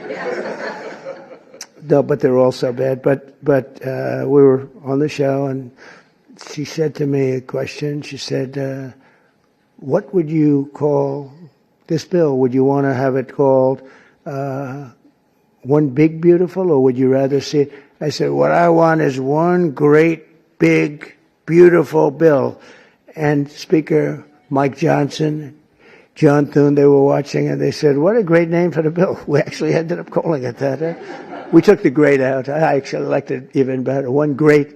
No, but they're all so bad. But we were on the show, and she said to me a question. She said, what would you call this bill? Would you want to have it called One Big Beautiful, or would you rather see it? I said, what I want is one great, big, beautiful bill. And Speaker Mike Johnson, John Thune, they were watching, and they said, what a great name for the bill. We actually ended up calling it that. We took the great out. I actually liked it even better. One great,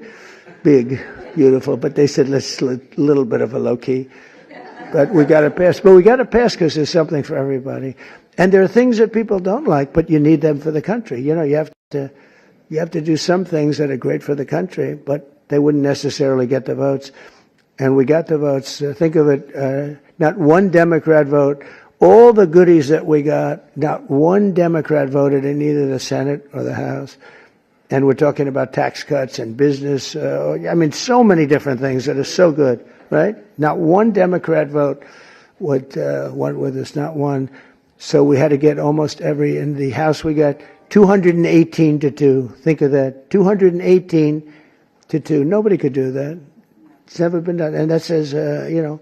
big, beautiful. But they said, let's a little bit of a low key. But we got to pass. But we got to pass because there's something for everybody. And there are things that people don't like, but you need them for the country. You have to do some things that are great for the country, but they wouldn't necessarily get the votes. And we got the votes. Think of it, not one Democrat vote. All the goodies that we got, not one Democrat voted in either the Senate or the House. And we're talking about tax cuts and business. So many different things that are so good, right? Not one Democrat vote went with us, not one. So we had to get almost in the House we got 218 to 2. Think of that. 218 to 2. Nobody could do that. It's never been done. And that says, and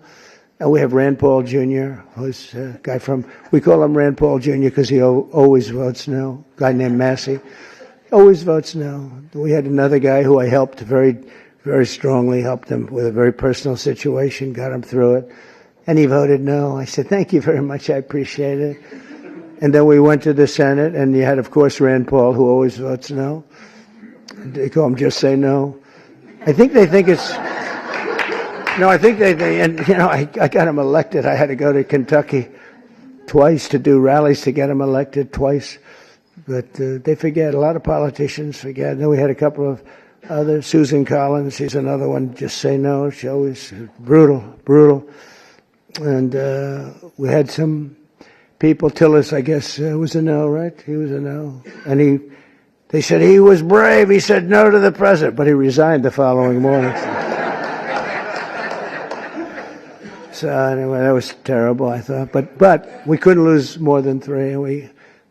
we have Rand Paul Jr., who's a guy we call him Rand Paul Jr. because he always votes no. A guy named Massey. Always votes no. We had another guy who I helped very, very strongly, helped him with a very personal situation, got him through it. And he voted no. I said, thank you very much. I appreciate it. And then we went to the Senate, and you had, of course, Rand Paul, who always votes no. They call him Just Say No. I think they think it's... No, I think and I got him elected. I had to go to Kentucky twice to do rallies to get him elected twice. But they forget. A lot of politicians forget. And then we had a couple of others. Susan Collins, she's another one. Just Say No. She always brutal. And we had some people. Tillis, I guess, was a no, right? He was a no. And they said he was brave. He said no to the president, but he resigned the following morning. So anyway, that was terrible, I thought. But we couldn't lose more than 3. And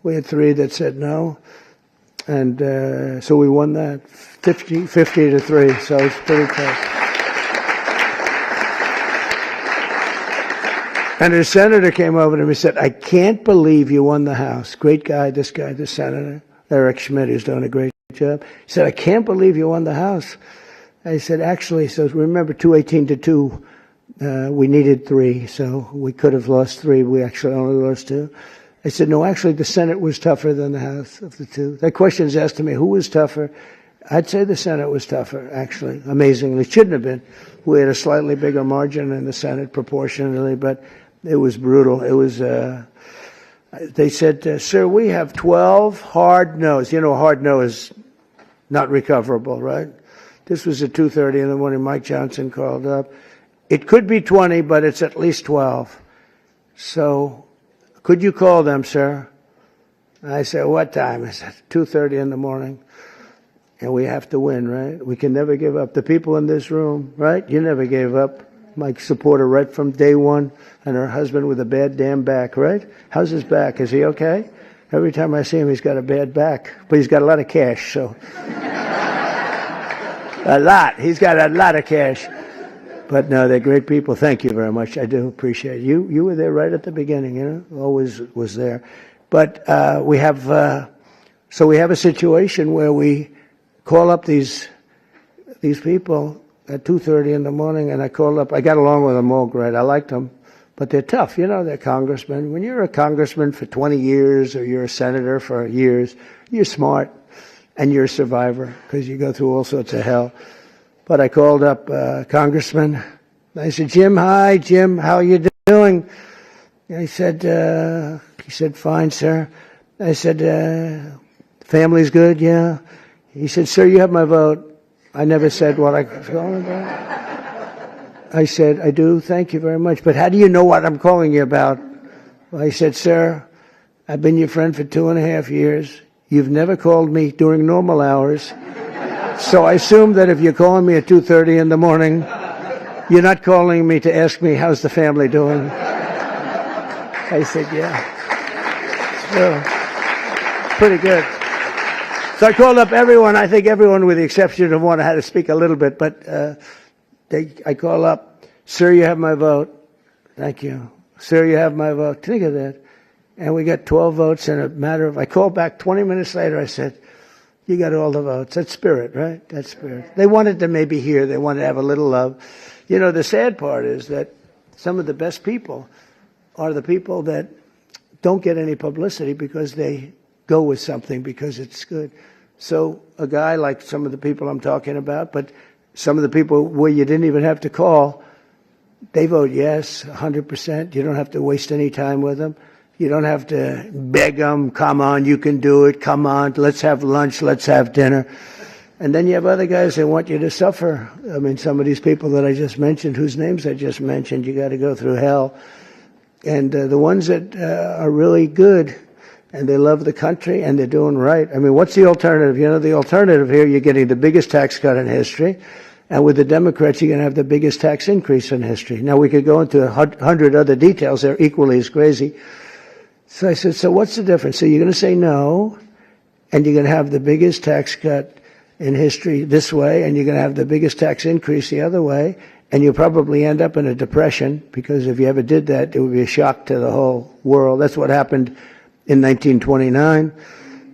we had 3 that said no. And so we won that 50 to 3. So it's pretty close. And the senator came over to me and said, I can't believe you won the House. Great guy, this senator, Eric Schmidt, who's doing a great job. He said, I can't believe you won the House. I said, actually, so remember 218 to 2. We needed 3, so we could have lost 3. We actually only lost 2. I said, no, actually, the Senate was tougher than the House of the 2. That question's asked to me, who was tougher? I'd say the Senate was tougher, actually, amazingly. It shouldn't have been. We had a slightly bigger margin in the Senate proportionally, but it was brutal. It was, they said, sir, we have 12 hard no's. You know, a hard no is not recoverable, right? This was at 2:30 in the morning. Mike Johnson called up. It could be 20, but it's at least 12. So could you call them, sir? I said, what time? I said, 2:30 in the morning. And we have to win, right? We can never give up. The people in this room, right? You never gave up. Mike supporter right from day one, and her husband with a bad damn back, right? How's his back? Is he okay? Every time I see him, he's got a bad back, but he's got a lot of cash, so. A lot. He's got a lot of cash. But no, they're great people. Thank you very much. I do appreciate it. You were there right at the beginning, always was there. But we have a situation where we call up these people at 2:30 in the morning, and I got along with them all great. I liked them, but they're tough. They're congressmen. When you're a congressman for 20 years or you're a senator for years, you're smart and you're a survivor because you go through all sorts of hell. But I called up Congressman. I said, Jim, hi, Jim, how you doing? And he said, fine, sir. I said, family's good, yeah. He said, sir, you have my vote. I never said what I was calling about. I said, I do, thank you very much. But how do you know what I'm calling you about? Well, I said, sir, I've been your friend for 2.5 years. You've never called me during normal hours. So I assume that if you're calling me at 2:30 in the morning, you're not calling me to ask me how's the family doing. I said, yeah. So, pretty good. So I called up everyone. I think everyone with the exception of one had to speak a little bit, but I call up, sir, you have my vote. Thank you. Sir, you have my vote. Think of that. And we got 12 votes in a matter of, I called back 20 minutes later. I said, you got all the votes. That's spirit, right? That's spirit. They wanted to maybe hear. They wanted to have a little love. The sad part is that some of the best people are the people that don't get any publicity because they go with something because it's good. So a guy like some of the people I'm talking about, but some of the people where you didn't even have to call, they vote yes, 100%. You don't have to waste any time with them. You don't have to beg them, come on, you can do it, come on, let's have lunch, let's have dinner. And then you have other guys that want you to suffer. I mean, some of these people that I just mentioned, whose names I just mentioned, you got to go through hell. And the ones that are really good, and they love the country, and they're doing right. I mean, what's the alternative? The alternative here, you're getting the biggest tax cut in history, and with the Democrats, you're going to have the biggest tax increase in history. Now, we could go into 100 other details. They're equally as crazy. So I said, so what's the difference? So you're going to say no, and you're going to have the biggest tax cut in history this way, and you're going to have the biggest tax increase the other way, and you'll probably end up in a depression, because if you ever did that, it would be a shock to the whole world. That's what happened in 1929.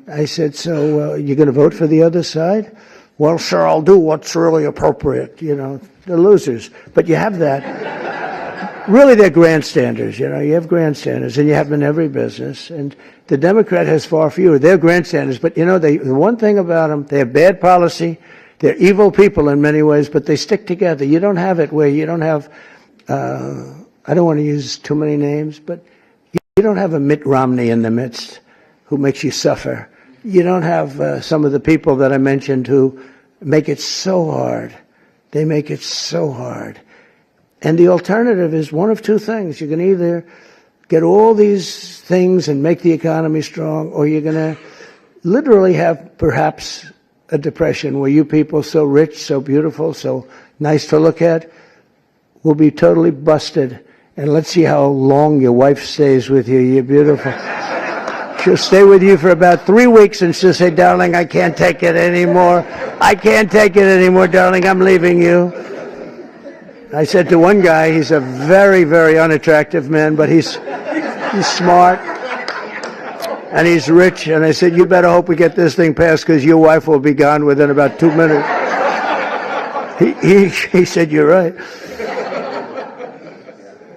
I said, so you're going to vote for the other side? Well, sir, I'll do what's really appropriate. You know, the losers. But you have that. Really, they're grandstanders. You know, you have grandstanders, and you have them in every business. And the Democrat has far fewer. They're grandstanders. But, you know, the one thing about them, they have bad policy. They're evil people in many ways, but they stick together. You don't have it where you don't have, I don't want to use too many names, but you don't have a Mitt Romney in the midst who makes you suffer. You don't have some of the people that I mentioned who make it so hard. They make it so hard. And the alternative is one of two things. You can either get all these things and make the economy strong, or you're going to literally have perhaps a depression where you people so rich, so beautiful, so nice to look at, will be totally busted. And let's see how long your wife stays with you. You're beautiful. She'll stay with you for about 3 weeks, and she'll say, darling, I can't take it anymore. I can't take it anymore, darling. I'm leaving you. I said to one guy, he's a very, very unattractive man, but he's smart. And he's rich, and I said, you better hope we get this thing passed, because your wife will be gone within about 2 minutes. He said, you're right.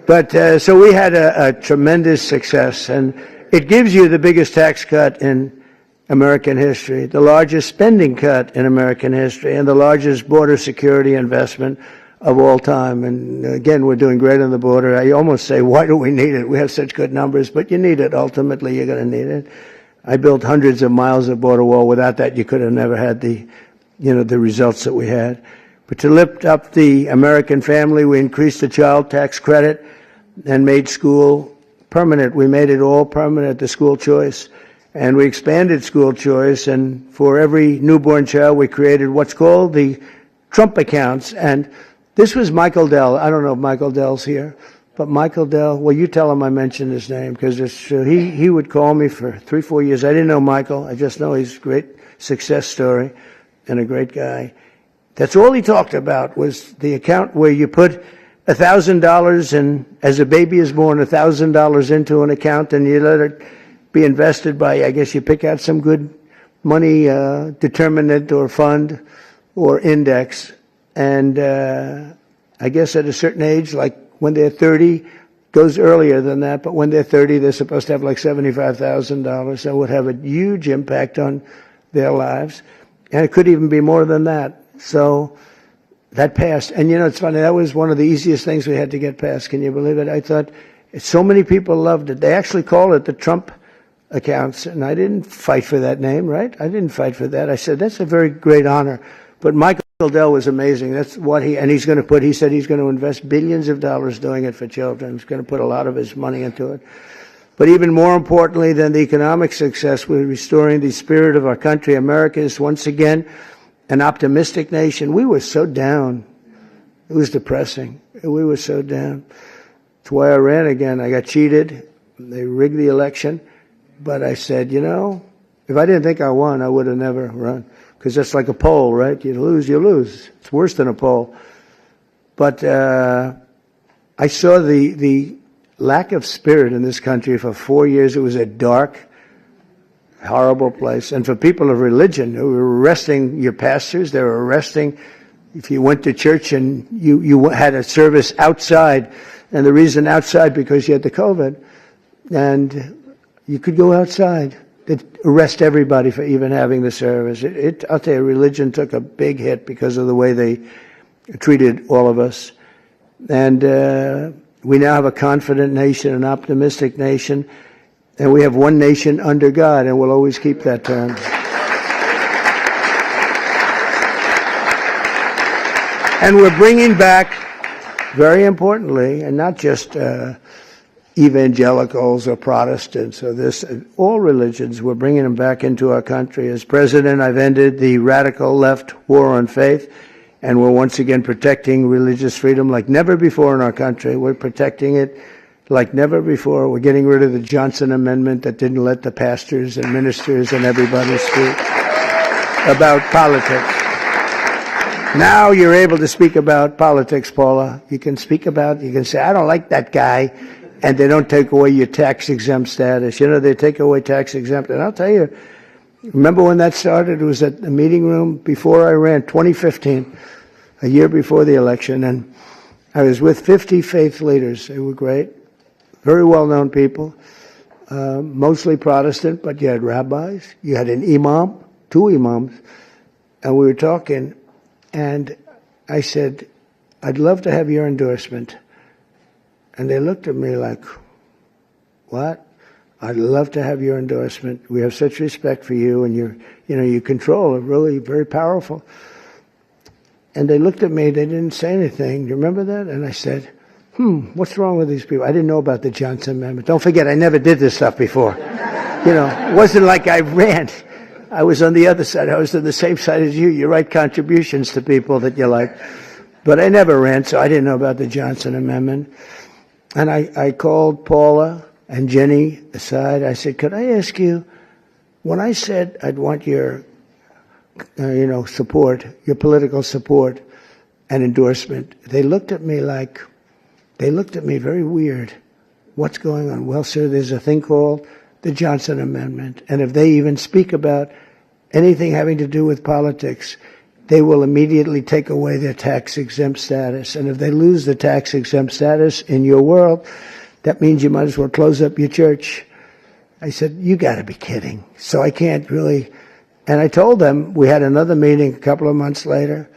But so we had a tremendous success, and it gives you the biggest tax cut in American history, the largest spending cut in American history, and the largest border security investment of all time. And again, we're doing great on the border. I almost say, why do we need it? We have such good numbers, but you need it. Ultimately, you're going to need it. I built hundreds of miles of border wall. Without that, you could have never had the results that we had. But to lift up the American family, we increased the child tax credit and made school permanent. We made it all permanent, the school choice. And we expanded school choice, and for every newborn child, we created what's called the Trump accounts. And this was Michael Dell. I don't know if Michael Dell's here, but Michael Dell, well, you tell him I mentioned his name, because he would call me for 3-4 years. I didn't know Michael. I just know he's a great success story and a great guy. That's all he talked about, was the account where you put $1,000, and as a baby is born, $1,000 into an account, and you let it be invested by, I guess you pick out some good money determinant or fund or index. And I guess at a certain age, like when they're 30, goes earlier than that, but when they're 30, they're supposed to have like $75,000. That would have a huge impact on their lives. And it could even be more than that. So that passed. And you know, it's funny, that was one of the easiest things we had to get passed. Can you believe it? I thought so many people loved it. They actually call it the Trump accounts. And I didn't fight for that name, right? I didn't fight for that. I said, that's a very great honor. But Michael Dell was amazing. That's what he said he's going to invest billions of dollars doing it for children. He's going to put a lot of his money into it. But even more importantly than the economic success, we're restoring the spirit of our country. America is once again an optimistic nation. We were so down. It was depressing. We were so down. That's why I ran again. I got cheated. They rigged the election. But I said, you know, if I didn't think I won, I would have never run. Because that's like a poll, right? You lose, you lose. It's worse than a poll. But I saw the lack of spirit in this country for 4 years. It was a dark, horrible place. And for people of religion, who were arresting your pastors, they were arresting if you went to church and you had a service outside. And the reason outside, because you had the COVID. And you could go outside. They'd arrest everybody for even having the service. I'll tell you, religion took a big hit because of the way they treated all of us. And we now have a confident nation, an optimistic nation, and we have one nation under God, and we'll always keep that term. And we're bringing back, very importantly, and not just evangelicals or Protestants or all religions, we're bringing them back into our country. As president, I've ended the radical left war on faith, and we're once again protecting religious freedom like never before in our country. We're protecting it like never before. We're getting rid of the Johnson Amendment that didn't let the pastors and ministers and everybody speak about politics. Now you're able to speak about politics, Paula. You can speak about, you can say, I don't like that guy, and they don't take away your tax-exempt status. You know, they take away tax-exempt. And I'll tell you, remember when that started? It was at the meeting room before I ran, 2015, a year before the election, and I was with 50 faith leaders. They were great, very well-known people, mostly Protestant, but you had rabbis, you had an imam, 2 imams, and we were talking, and I said, I'd love to have your endorsement. And they looked at me like, what? I'd love to have your endorsement. We have such respect for you, and you control it, really very powerful. And they looked at me, they didn't say anything. Do you remember that? And I said, what's wrong with these people? I didn't know about the Johnson Amendment. Don't forget, I never did this stuff before. It wasn't like I ran. I was on the other side. I was on the same side as you. You write contributions to people that you like. But I never ran, so I didn't know about the Johnson Amendment. And I called Paula and Jenny aside. I said, could I ask you, when I said I'd want your, support, your political support and endorsement, they looked at me very weird. What's going on? Well, sir, there's a thing called the Johnson Amendment. And if they even speak about anything having to do with politics, they will immediately take away their tax-exempt status. And if they lose the tax-exempt status in your world, that means you might as well close up your church. I said, you got to be kidding. So I can't really. And I told them, we had another meeting a couple of months later,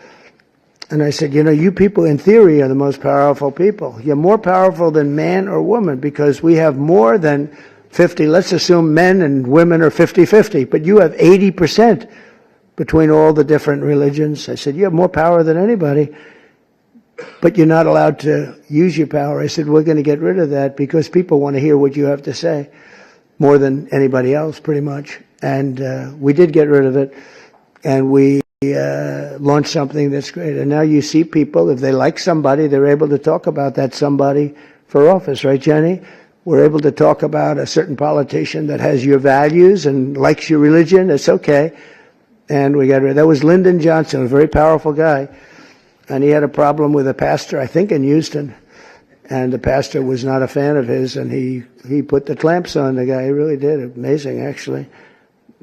and I said, you people in theory are the most powerful people. You're more powerful than man or woman because we have more than 50. Let's assume men and women are 50-50, but you have 80% between all the different religions. I said, you have more power than anybody, but you're not allowed to use your power. I said, we're going to get rid of that because people want to hear what you have to say more than anybody else, pretty much. And we did get rid of it, and we launched something that's great. And now you see people, if they like somebody, they're able to talk about that somebody for office, right, Jenny? We're able to talk about a certain politician that has your values and likes your religion. It's okay. And we got rid of that. Was Lyndon Johnson, a very powerful guy. And he had a problem with a pastor, I think in Houston. And the pastor was not a fan of his, and he put the clamps on the guy. He really did. Amazing, actually.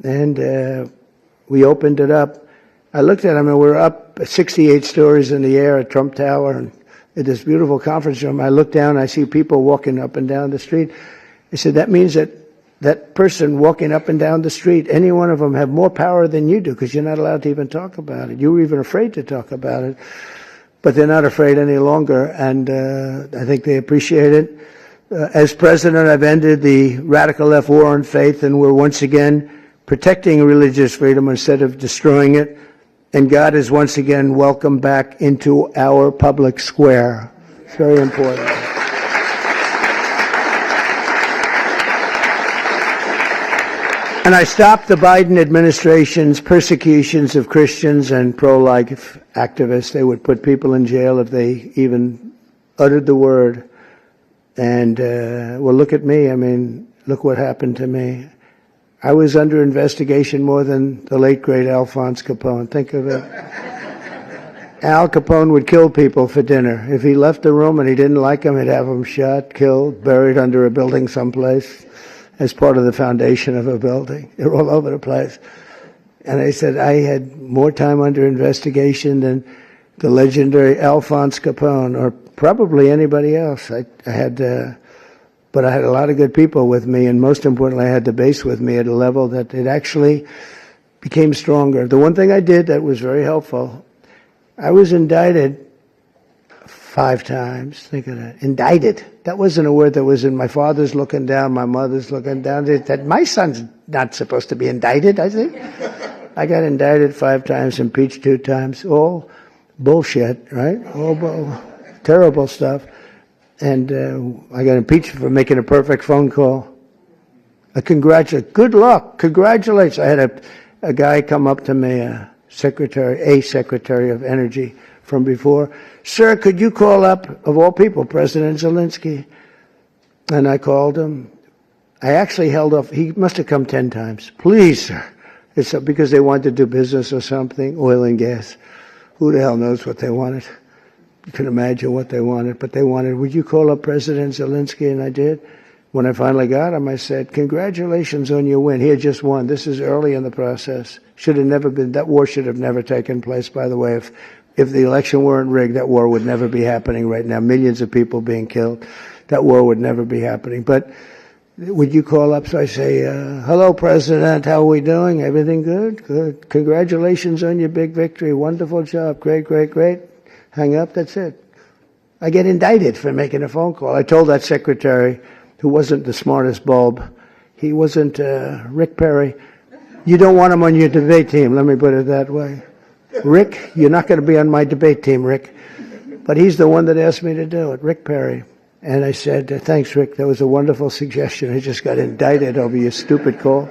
And we opened it up. I looked at him, and we're up 68 stories in the air at Trump Tower, and at this beautiful conference room. I look down, I see people walking up and down the street. I said, that means that person walking up and down the street, any one of them have more power than you do because you're not allowed to even talk about it. You were even afraid to talk about it, but they're not afraid any longer, and I think they appreciate it. As president, I've ended the radical left war on faith, and we're once again protecting religious freedom instead of destroying it. And God is once again welcomed back into our public square. It's very important. And I stopped the Biden administration's persecutions of Christians and pro-life activists. They would put people in jail if they even uttered the word. And, well, look at me. I mean, look what happened to me. I was under investigation more than the late, great Alphonse Capone. Think of it. Al Capone would kill people for dinner. If he left the room and he didn't like them, he'd have them shot, killed, buried under a building someplace as part of the foundation of a building. They're all over the place. And I said, I had more time under investigation than the legendary Alphonse Capone or probably anybody else. But I had a lot of good people with me, and most importantly, I had the base with me at a level that it actually became stronger. The one thing I did that was very helpful, I was indicted 5 times. Think of that. Indicted. That wasn't a word that was in my father's looking down, my mother's looking down. That my son's not supposed to be indicted, I think. I got indicted 5 times, impeached 2 times. All bullshit, right? All terrible stuff. And I got impeached for making a perfect phone call. Good luck, congratulations. I had a guy come up to me, a secretary of energy from before. Sir, could you call up, of all people, President Zelensky? And I called him. I actually held off. He must have come 10 times. Please, sir. It's because they wanted to do business or something, oil and gas. Who the hell knows what they wanted? You can imagine what they wanted, but they wanted, would you call up President Zelensky? And I did. When I finally got him, I said, congratulations on your win. He had just won. This is early in the process. Should have never been, that war should have never taken place, by the way. If the election weren't rigged, that war would never be happening right now. Millions of people being killed. That war would never be happening. But would you call up? So I say, hello, President. How are we doing? Everything good? Good. Congratulations on your big victory. Wonderful job. Great, great, great. Hang up. That's it. I get indicted for making a phone call. I told that secretary, who wasn't the smartest bulb, he wasn't Rick Perry. You don't want him on your debate team. Let me put it that way. Rick, you're not going to be on my debate team, Rick. But he's the one that asked me to do it, Rick Perry. And I said, thanks, Rick. That was a wonderful suggestion. I just got indicted over your stupid call.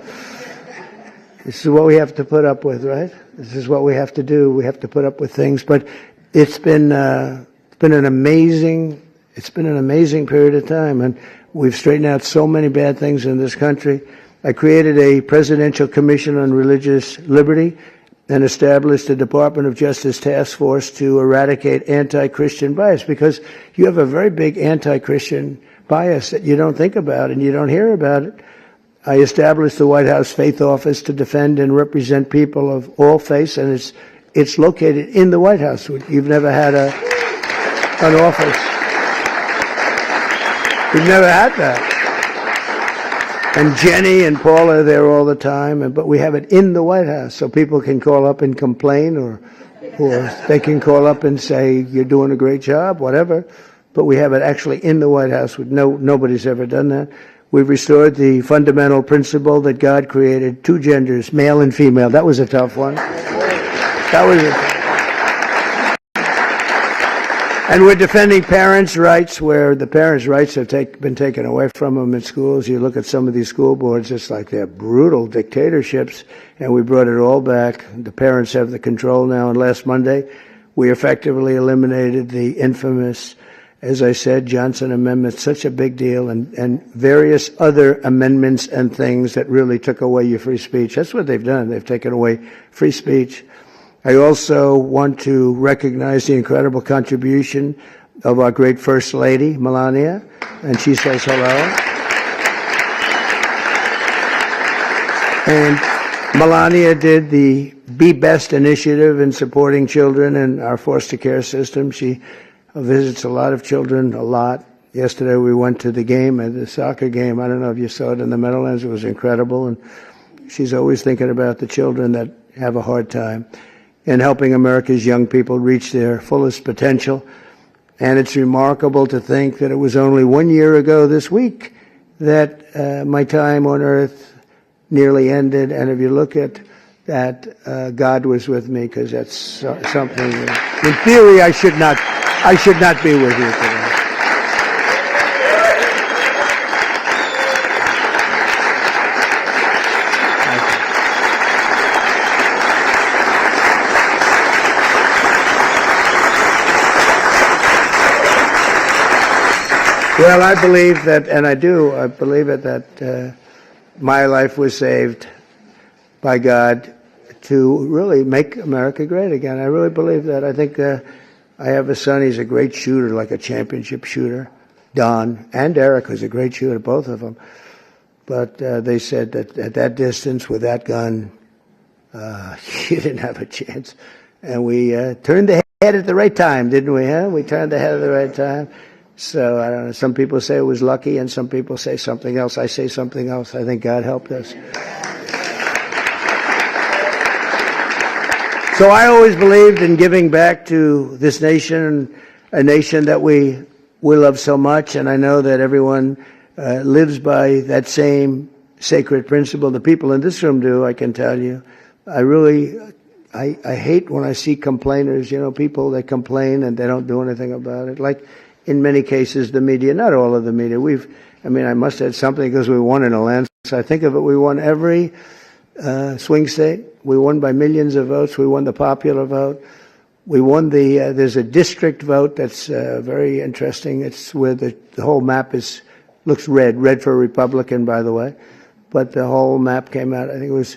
This is what we have to put up with, right? This is what we have to do. We have to put up with things. But it's been an amazing period of time, and we've straightened out so many bad things in this country. I created a Presidential Commission on Religious Liberty and established a Department of Justice task force to eradicate anti-Christian bias, because you have a very big anti-Christian bias that you don't think about and you don't hear about it. I established the White House Faith Office to defend and represent people of all faiths, and it's located in the White House. You've never had an office. You've never had that. And Jenny and Paul are there all the time, but we have it in the White House, so people can call up and complain, or they can call up and say, you're doing a great job, whatever. But we have it actually in the White House. Nobody's ever done that. We've restored the fundamental principle that God created two genders, male and female. That was a tough one. And we're defending parents' rights where the parents' rights have been taken away from them in schools. You look at some of these school boards, it's like they're brutal dictatorships, and we brought it all back. The parents have the control now, and last Monday we effectively eliminated the infamous, as I said, Johnson Amendment, such a big deal, and various other amendments and things that really took away your free speech. That's what they've done. They've taken away free speech. I also want to recognize the incredible contribution of our great First Lady, Melania, and she says hello. And Melania did the Be Best initiative in supporting children in our foster care system. She visits a lot of children, a lot. Yesterday we went to the game, the soccer game. I don't know if you saw it in the Meadowlands. It was incredible. And she's always thinking about the children that have a hard time, and helping America's young people reach their fullest potential. And it's remarkable to think that it was only 1 year ago this week that my time on earth nearly ended. And if you look at that, God was with me, because that's something. In theory, I should not be with you today. Well, I believe that, and I believe it, that my life was saved by God to really make America great again. I really believe that. I think I have a son, he's a great shooter, like a championship shooter. Don and Eric was a great shooter, both of them. But they said that at that distance with that gun, you didn't have a chance. And we turned the head at the right time, didn't we? Huh? We turned the head at the right time. So, I don't know, some people say it was lucky and some people say something else. I say something else. I think God helped us. So I always believed in giving back to this nation, a nation that we love so much, and I know that everyone lives by that same sacred principle. The people in this room do, I can tell you. I hate when I see complainers, people that complain and they don't do anything about it. Like, in many cases, the media, not all of the media. I must have something because we won in a landslide. I think of it, we won every swing state. We won by millions of votes. We won the popular vote. We won there's a district vote that's very interesting. It's where the whole map is looks red for a Republican, by the way. But the whole map came out, I think it was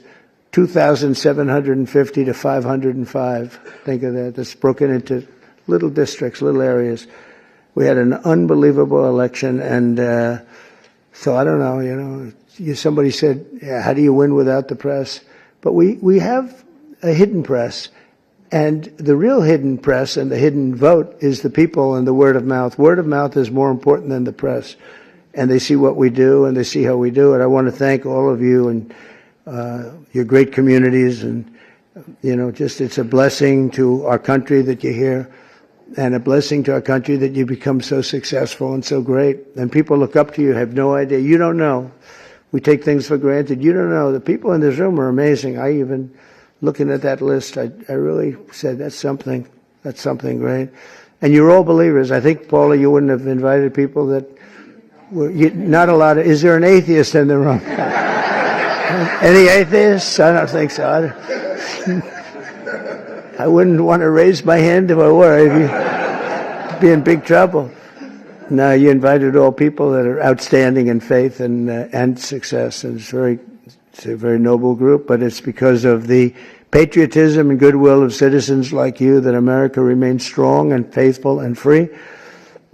2,750 to 505. Think of that. That's broken into little districts, little areas. We had an unbelievable election, and so I don't know, somebody said, yeah, how do you win without the press? But we have a hidden press, and the real hidden press and the hidden vote is the people and the word of mouth. Word of mouth is more important than the press, and they see what we do and they see how we do it. I want to thank all of you and your great communities, and just it's a blessing to our country that you're here, and a blessing to our country that you become so successful and so great. And people look up to you, have no idea. You don't know. We take things for granted. You don't know. The people in this room are amazing. I even, looking at that list, I really said, that's something great. And you're all believers. I think, Paula, you wouldn't have invited people that were, not a lot of, is there an atheist in the room? Any atheists? I don't think so. I wouldn't want to raise my hand if I were. I'd be in big trouble. No, you invited all people that are outstanding in faith and success. And it's a very noble group, but it's because of the patriotism and goodwill of citizens like you that America remains strong and faithful and free.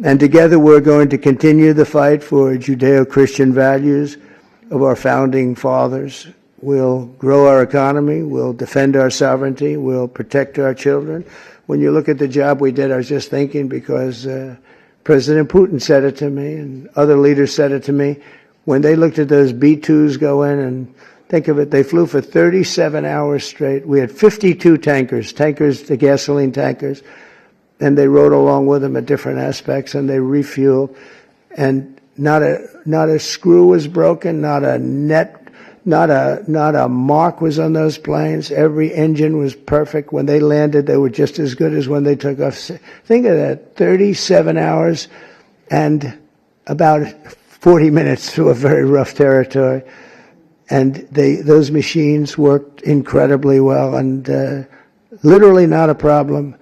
And together we're going to continue the fight for Judeo-Christian values of our founding fathers. We'll grow our economy, we'll defend our sovereignty, we'll protect our children. When you look at the job we did, I was just thinking, because President Putin said it to me and other leaders said it to me, when they looked at those B-2s go in, and think of it, they flew for 37 hours straight. We had 52 tankers, the gasoline tankers, and they rode along with them at different aspects, and they refueled, and not a screw was broken, not a mark was on those planes. Every engine was perfect. When they landed, they were just as good as when they took off. Think of that, 37 hours and about 40 minutes through a very rough territory. And those machines worked incredibly well, and literally not a problem.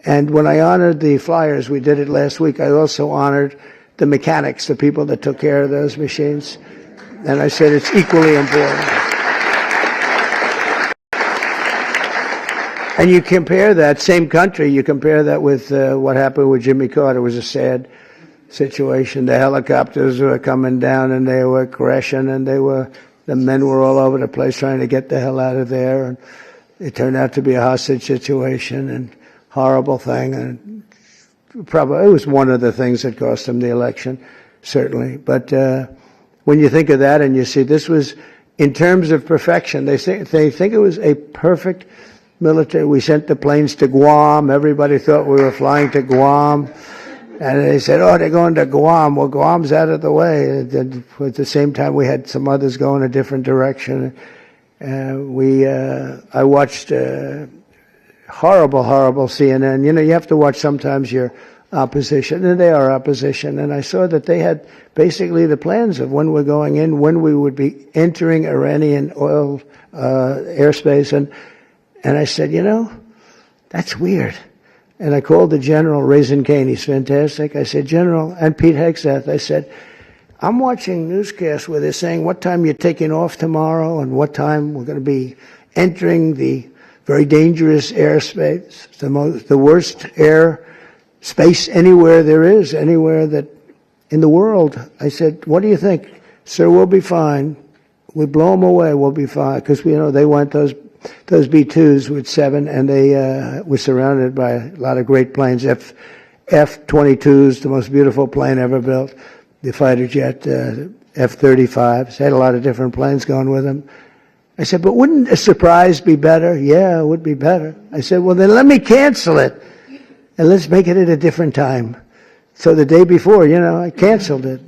And when I honored the flyers, we did it last week, I also honored the mechanics, the people that took care of those machines. And I said it's equally important. And you compare that, same country, you compare that with what happened with Jimmy Carter. It was a sad situation. The helicopters were coming down and they were crashing, and the men were all over the place trying to get the hell out of there. And it turned out to be a hostage situation and horrible thing. And probably it was one of the things that cost him the election, certainly. But when you think of that and you see this was, in terms of perfection, they think it was a perfect military. We sent the planes to Guam. Everybody thought we were flying to Guam. And they said, oh, they're going to Guam. Well, Guam's out of the way. At the same time, we had some others go in a different direction. I watched horrible CNN. You have to watch sometimes your opposition, and they are opposition. And I saw that they had basically the plans of when we're going in, when we would be entering Iranian oil airspace. And I said, that's weird. And I called the general, Raisin Kane, he's fantastic. I said, General, and Pete Hegseth, I said, I'm watching newscasts where they're saying what time you're taking off tomorrow and what time we're going to be entering the very dangerous airspace, the worst air space anywhere there is, anywhere that in the world. I said, what do you think? Sir, we'll be fine. We blow them away, we'll be fine. Because, they went those B-2s with 7, and they were surrounded by a lot of great planes. F-22s, the most beautiful plane ever built. The fighter jet, F-35s. Had a lot of different planes going with them. I said, but wouldn't a surprise be better? Yeah, it would be better. I said, well, then let me cancel it, and let's make it at a different time. So the day before, I canceled it.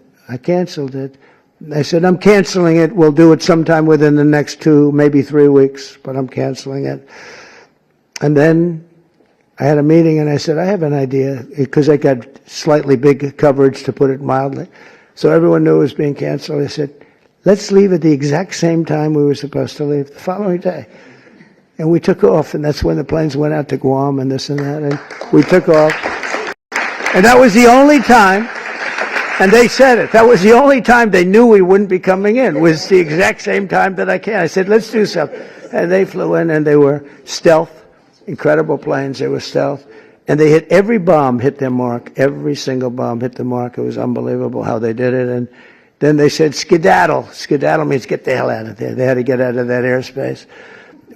I said, I'm canceling it. We'll do it sometime within the next 2, maybe 3 weeks, but I'm canceling it. And then I had a meeting, and I said, I have an idea, because I got slightly big coverage, to put it mildly. So everyone knew it was being canceled. I said, let's leave at the exact same time we were supposed to leave, the following day. And we took off, and that's when the planes went out to Guam and this and that, and we took off. And that was the only time And they said it. That was the only time they knew we wouldn't be coming in, was the exact same time that I came. I said, let's do something. And they flew in, and they were stealth, incredible planes. They were stealth. And they hit every bomb, hit their mark. Every single bomb hit the mark. It was unbelievable how they did it. And then they said, skedaddle. Skedaddle means get the hell out of there. They had to get out of that airspace.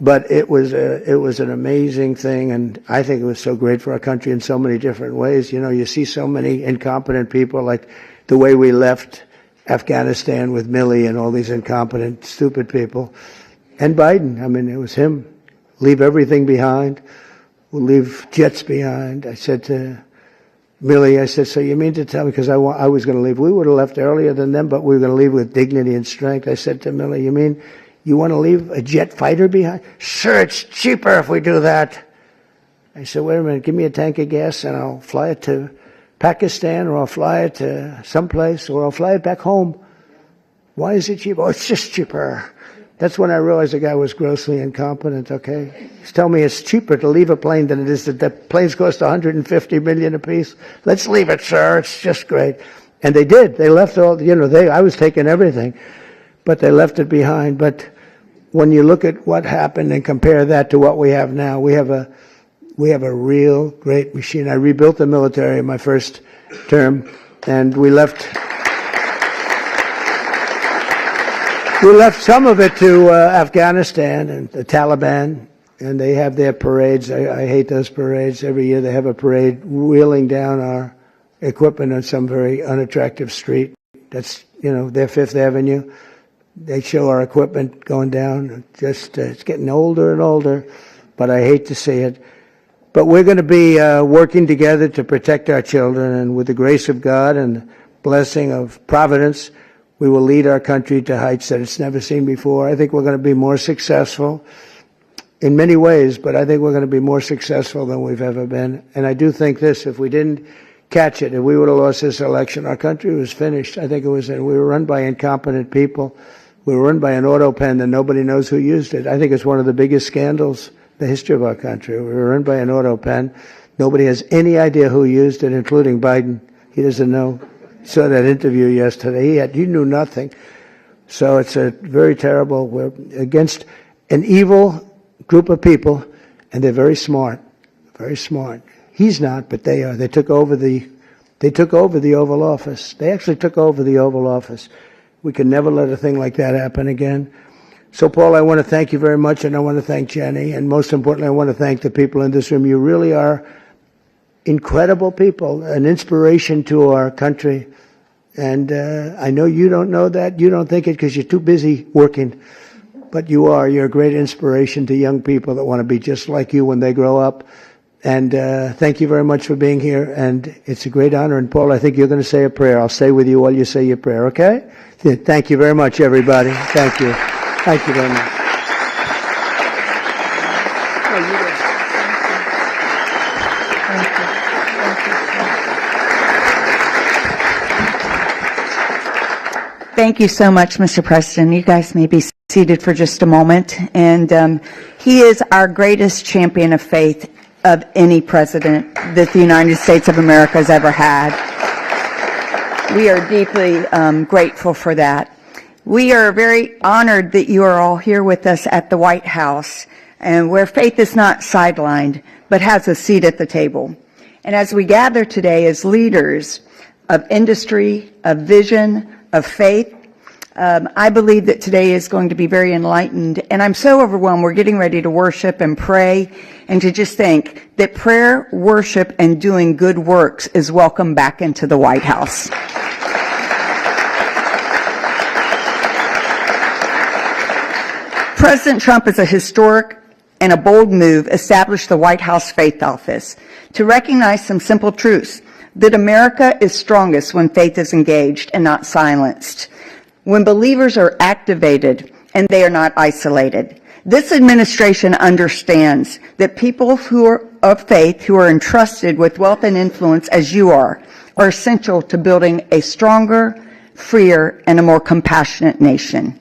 But it was an amazing thing, and I think it was so great for our country in so many different ways. You know, you see so many incompetent people, like the way we left Afghanistan with Milley and all these incompetent, stupid people. And Biden, I mean, it was him. Leave everything behind. We'll leave jets behind. I said to Milley, I said, so you mean to tell me, because I was going to leave. We would have left earlier than them, but we were going to leave with dignity and strength. I said to Milley, you mean you want to leave a jet fighter behind? Sure, it's cheaper if we do that. I said, wait a minute, give me a tank of gas and I'll fly it to Pakistan, or I'll fly it to someplace, or I'll fly it back home. Why is it cheaper? Oh, it's just cheaper. That's when I realized the guy was grossly incompetent, okay? He's telling me it's cheaper to leave a plane than it is that the planes cost $150 million apiece. Let's leave it, sir. It's just great. And they did. They left all, you know, I was taking everything, but they left it behind. But when you look at what happened and compare that to what we have now, we have a real great machine. I rebuilt the military in my first term, and we left some of it to Afghanistan and the Taliban, and they have their parades. I hate those parades. Every year they have a parade wheeling down our equipment on some very unattractive street. That's, you know, their Fifth Avenue. They show our equipment going down. Just it's getting older and older, but I hate to see it. But we're going to be working together to protect our children, and with the grace of God and the blessing of Providence, we will lead our country to heights that it's never seen before. I think we're going to be more successful in many ways, but I think we're going to be more successful than we've ever been. And I do think this, if we didn't catch it, if we would have lost this election, our country was finished. I think we were run by incompetent people. We were run by an auto pen that nobody knows who used it. I think it's one of the biggest scandals in the history of our country. We were run by an auto pen. Nobody has any idea who used it, including Biden. He doesn't know. Saw that interview yesterday. He knew nothing. So it's a very terrible. We're against an evil group of people, and they're very smart. Very smart. He's not, but they are. They took over the Oval Office. They actually took over the Oval Office. We can never let a thing like that happen again. So, Paul, I want to thank you very much, and I want to thank Jenny, and most importantly, I want to thank the people in this room. You really are incredible people, an inspiration to our country. And I know you don't know that. You don't think it because you're too busy working. But you are. You're a great inspiration to young people that want to be just like you when they grow up. And thank you very much for being here. And it's a great honor. And, Paul, I think you're going to say a prayer. I'll stay with you while you say your prayer, okay? Thank you very much, everybody. Thank you. Thank you very much. Thank you so much, Mr. Preston. You guys may be seated for just a moment. And he is our greatest champion of faith of any president that the United States of America has ever had. We are deeply grateful for that. We are very honored that you are all here with us at the White House, and where faith is not sidelined, but has a seat at the table. And as we gather today as leaders of industry, of vision, of faith, I believe that today is going to be very enlightened, and I'm so overwhelmed. We're getting ready to worship and pray, and to just think that prayer, worship, and doing good works is welcome back into the White House. President Trump, is a historic and a bold move, established the White House Faith Office to recognize some simple truths: that America is strongest when faith is engaged and not silenced, when believers are activated and they are not isolated. This administration understands that people who are of faith, who are entrusted with wealth and influence as you are essential to building a stronger, freer, and a more compassionate nation.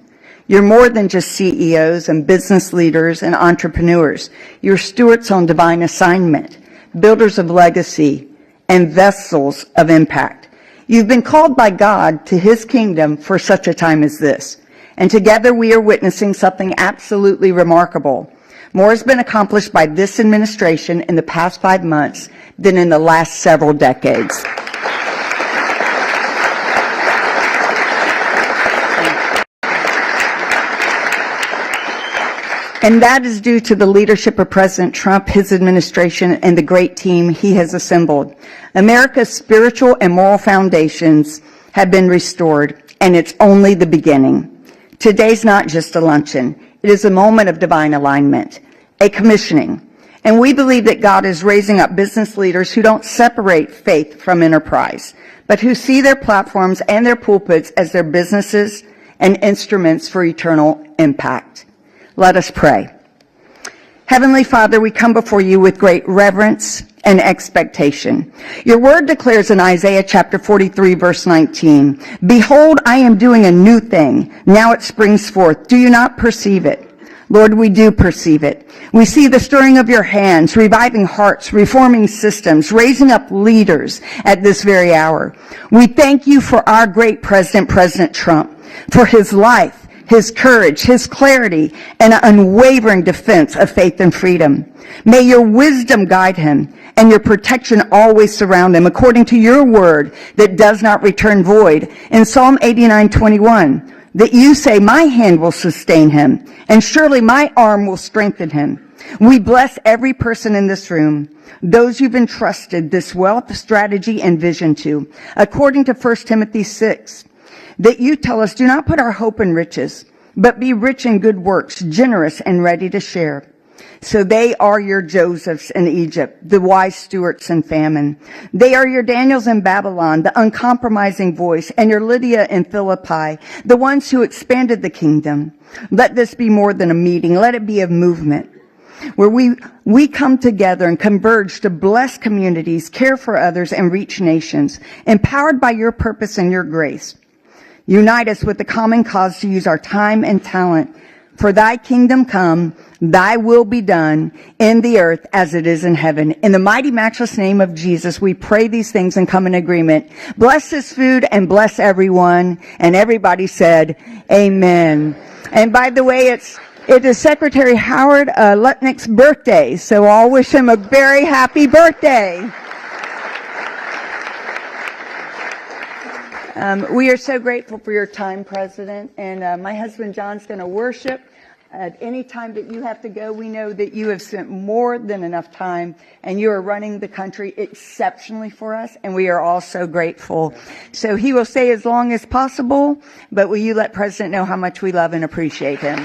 You're more than just CEOs and business leaders and entrepreneurs. You're stewards on divine assignment, builders of legacy, and vessels of impact. You've been called by God to his kingdom for such a time as this. And together we are witnessing something absolutely remarkable. More has been accomplished by this administration in the past 5 months than in the last several decades. And that is due to the leadership of President Trump, his administration, and the great team he has assembled. America's spiritual and moral foundations have been restored, and it's only the beginning. Today's not just a luncheon. It is a moment of divine alignment, a commissioning. And we believe that God is raising up business leaders who don't separate faith from enterprise, but who see their platforms and their pulpits as their businesses and instruments for eternal impact. Let us pray. Heavenly Father, we come before you with great reverence and expectation. Your word declares in Isaiah chapter 43, verse 19, "Behold, I am doing a new thing. Now it springs forth. Do you not perceive it?" Lord, we do perceive it. We see the stirring of your hands, reviving hearts, reforming systems, raising up leaders at this very hour. We thank you for our great president, President Trump, for his life, his courage, his clarity, and an unwavering defense of faith and freedom. May your wisdom guide him and your protection always surround him according to your word that does not return void. In Psalm 89:21, that you say, "My hand will sustain him, and surely my arm will strengthen him." We bless every person in this room, those you've entrusted this wealth, strategy, and vision to, according to 1 Timothy 6. That you tell us, do not put our hope in riches, but be rich in good works, generous and ready to share. So they are your Josephs in Egypt, the wise stewards in famine. They are your Daniels in Babylon, the uncompromising voice, and your Lydia in Philippi, the ones who expanded the kingdom. Let this be more than a meeting. Let it be a movement where we come together and converge to bless communities, care for others, and reach nations, empowered by your purpose and your grace. Unite us with the common cause to use our time and talent. For thy kingdom come, thy will be done in the earth as it is in heaven. In the mighty matchless name of Jesus, we pray these things and come in agreement. Bless this food and bless everyone. And everybody said, amen. And by the way, it is Secretary Howard Lutnick's birthday, so I'll wish him a very happy birthday. We are so grateful for your time, President, and my husband John's going to worship. At any time that you have to go, we know that you have spent more than enough time, and you are running the country exceptionally for us, and we are all so grateful. So he will stay as long as possible, but will you let President know how much we love and appreciate him?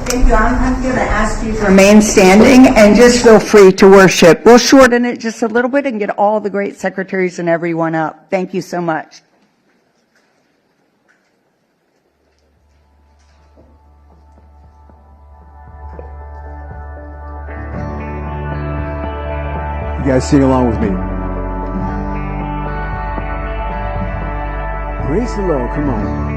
Thank you. I'm going to ask you to remain standing and just feel free to worship. We'll shorten it just a little bit and get all the great secretaries and everyone up. Thank you so much. You guys sing along with me. Praise the Lord. Come on.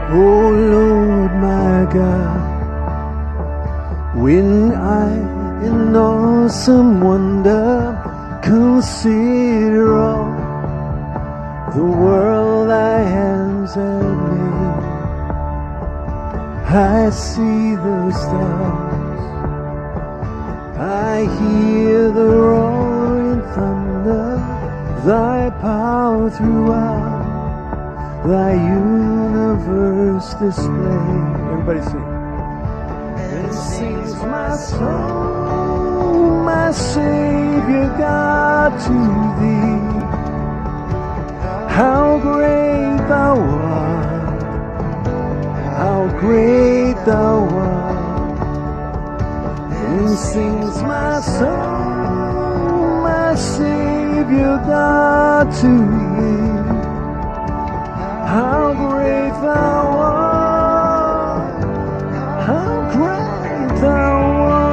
Oh Lord my God, when I in awesome wonder consider all the world thy hands have made, I see the stars, I hear the roaring thunder, thy power throughout thy universe display. Everybody sing. And sings my soul, my Savior God, to thee. How great thou art, how great thou art. And sings my soul, my Savior give your God to Him. How great thou art, how great thou art.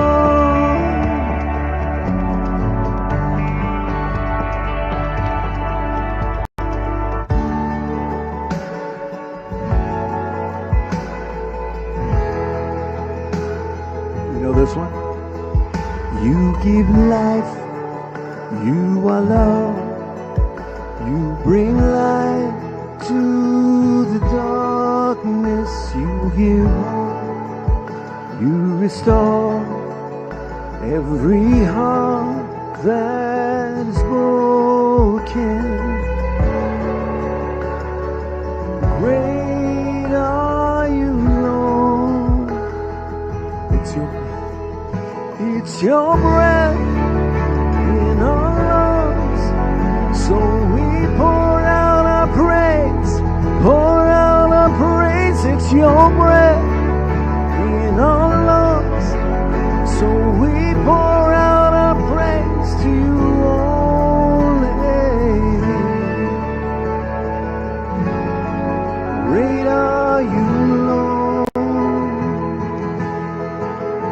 You know this one? You give life, you are love, you bring light to the darkness, you give hope, you restore every heart that is broken. Great are you, Lord. It's your breath in our lungs, so we pour out our praise, pour out our praise. It's your breath in our lungs, so we pour out our praise to you only. Great are you, Lord.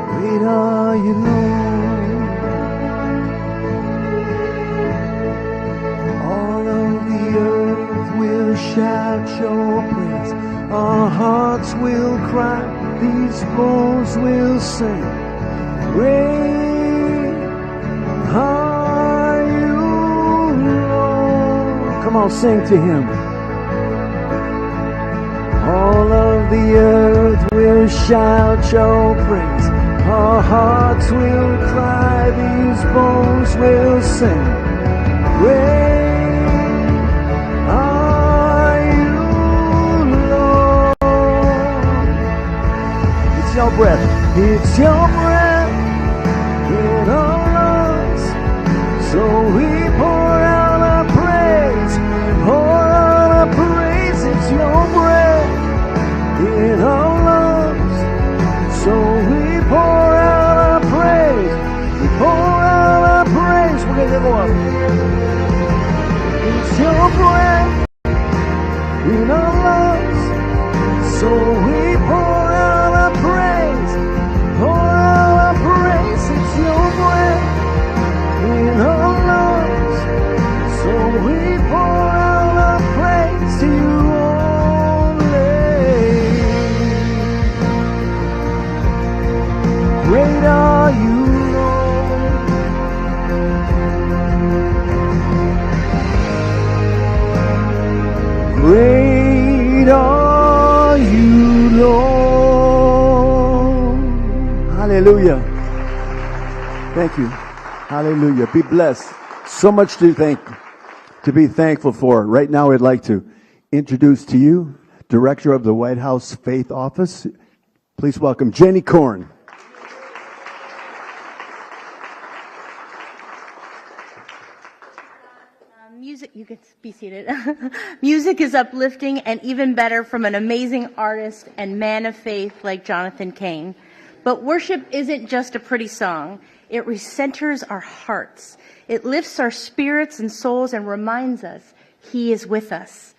Great are you, Lord. All of the earth will shout your praise. Our hearts will cry, these bones will sing. Great are you, Lord. Come on, sing to Him. All of the earth will shout your praise. Our hearts will cry, these bones will sing. Great are you, Lord. It's your breath, it's your breath in our lungs, so we pour out our praise, pour out our praise. It's your breath in our lungs, so we pour out our praise, we pour out our praise. We're gonna go up. It's your breath in our lungs, so we pour out our praise, pour out our praise. It's your breath in our lungs, so we pour out our praise to you only. Great are you, Lord. Great are you, Lord. Hallelujah. Thank you. Hallelujah. Be blessed. So much to be thankful for. Right now, I'd like to introduce to you Director of the White House Faith Office. Please welcome Jenny Korn. Music, you can be seated. Music is uplifting and even better from an amazing artist and man of faith like Jonathan Cain. But worship isn't just a pretty song. It recenters our hearts. It lifts our spirits and souls and reminds us He is with us.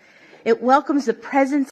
It welcomes the presence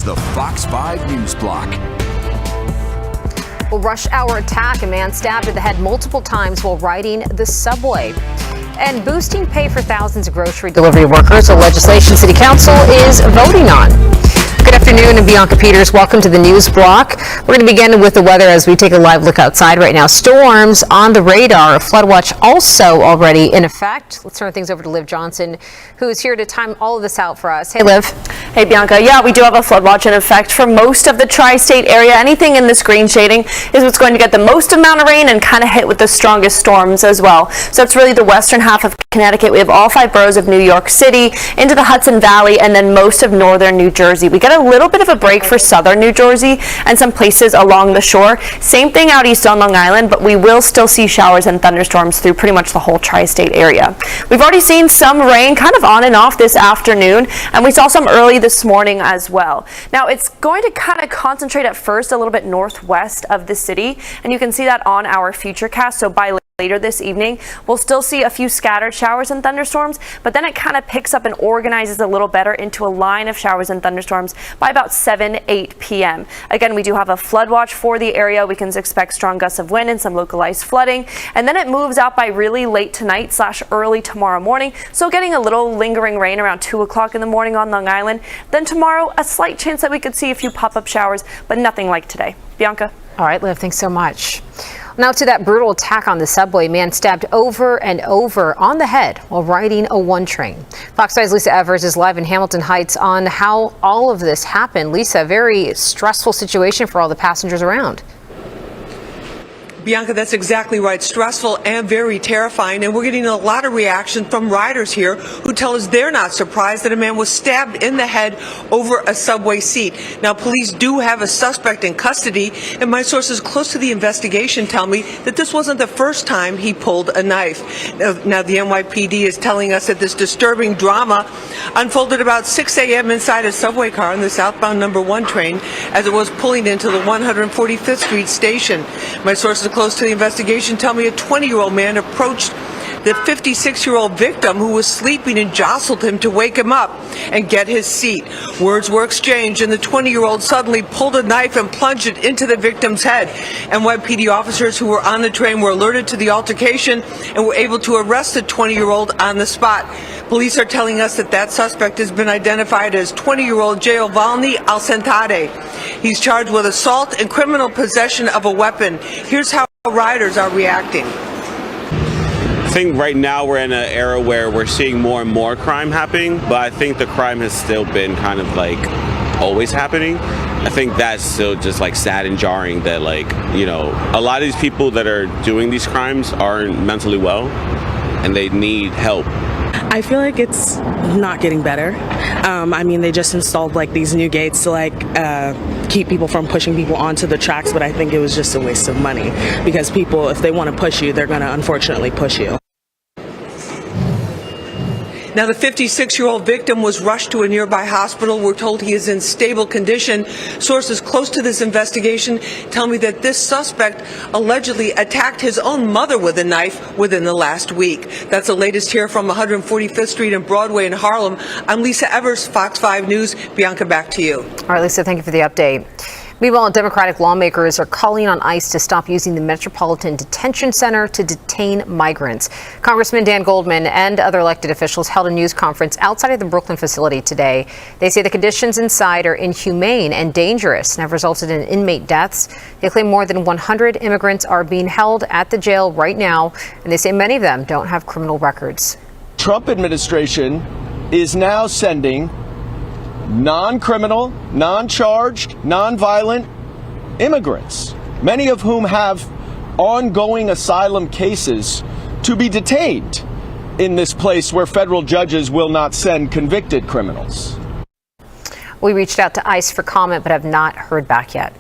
The Fox 5 News Block. Well, rush hour attack. A man stabbed in the head multiple times while riding the subway. And boosting pay for thousands of grocery delivery workers, a legislation City Council is voting on. Good afternoon, and Bianca Peters. Welcome to the News Block. We're going to begin with the weather as we take a live look outside right now. Storms on the radar. A flood watch also already in effect. Let's turn things over to Liv Johnson, who is here to time all of this out for us. Hey, Liv. Hey, Bianca. Yeah, we do have a flood watch in effect for most of the tri-state area. Anything in this green shading is what's going to get the most amount of rain and kind of hit with the strongest storms as well. So it's really the western half of Connecticut. We have all 5 boroughs of New York City into the Hudson Valley and then most of northern New Jersey. We get a little bit of a break for southern New Jersey and some places along the shore. Same thing out east on Long Island, but we will still see showers and thunderstorms through pretty much the whole tri-state area. We've already seen some rain kind of on and off this afternoon, and we saw some early this morning as well. Now it's going to kind of concentrate at first a little bit northwest of the city, and you can see that on our futurecast. So by later this evening, we'll still see a few scattered showers and thunderstorms, but then it kind of picks up and organizes a little better into a line of showers and thunderstorms by about 7-8 p.m. Again, we do have a flood watch for the area. We can expect strong gusts of wind and some localized flooding, and then it moves out by really late tonight / early tomorrow morning. So getting a little lingering rain around 2 o'clock in the morning on Long Island. Then tomorrow, a slight chance that we could see a few pop-up showers, but nothing like today. Bianca. All right, Liv, thanks so much. Now to that brutal attack on the subway. Man stabbed over and over on the head while riding a 1 train. Fox 5's Lisa Evers is live in Hamilton Heights on how all of this happened. Lisa, very stressful situation for all the passengers around. Bianca, that's exactly right. Stressful and very terrifying. And we're getting a lot of reaction from riders here who tell us they're not surprised that a man was stabbed in the head over a subway seat. Now, police do have a suspect in custody, and my sources close to the investigation tell me that this wasn't the first time he pulled a knife. Now, the NYPD is telling us that this disturbing drama unfolded about 6 a.m. inside a subway car on the southbound number 1 train as it was pulling into the 145th Street station. My sources close to the investigation tell me a 20-year-old man approached the 56-year-old victim who was sleeping and jostled him to wake him up and get his seat. Words were exchanged, and the 20-year-old suddenly pulled a knife and plunged it into the victim's head. NYPD officers who were on the train were alerted to the altercation and were able to arrest the 20-year-old on the spot. Police are telling us that that suspect has been identified as 20-year-old Giovanni Alcantara. He's charged with assault and criminal possession of a weapon. Here's how riders are reacting. I think right now we're in an era where we're seeing more and more crime happening, but I think the crime has still been kind of like always happening. I think that's still just like sad and jarring that, like, you know, a lot of these people that are doing these crimes aren't mentally well and they need help. I feel like it's not getting better. I mean, they just installed like these new gates to like keep people from pushing people onto the tracks, but I think it was just a waste of money because people, if they want to push you, they're going to unfortunately push you. Now, the 56-year-old victim was rushed to a nearby hospital. We're told he is in stable condition. Sources close to this investigation tell me that this suspect allegedly attacked his own mother with a knife within the last week. That's the latest here from 145th Street and Broadway in Harlem. I'm Lisa Evers, Fox 5 News. Bianca, back to you. All right, Lisa, thank you for the update. Meanwhile, Democratic lawmakers are calling on ICE to stop using the Metropolitan Detention Center to detain migrants. Congressman Dan Goldman and other elected officials held a news conference outside of the Brooklyn facility today. They say the conditions inside are inhumane and dangerous and have resulted in inmate deaths. They claim more than 100 immigrants are being held at the jail right now, and they say many of them don't have criminal records. Trump administration is now sending non-criminal, non-charged, non-violent immigrants, many of whom have ongoing asylum cases, to be detained in this place where federal judges will not send convicted criminals. We reached out to ICE for comment but have not heard back yet.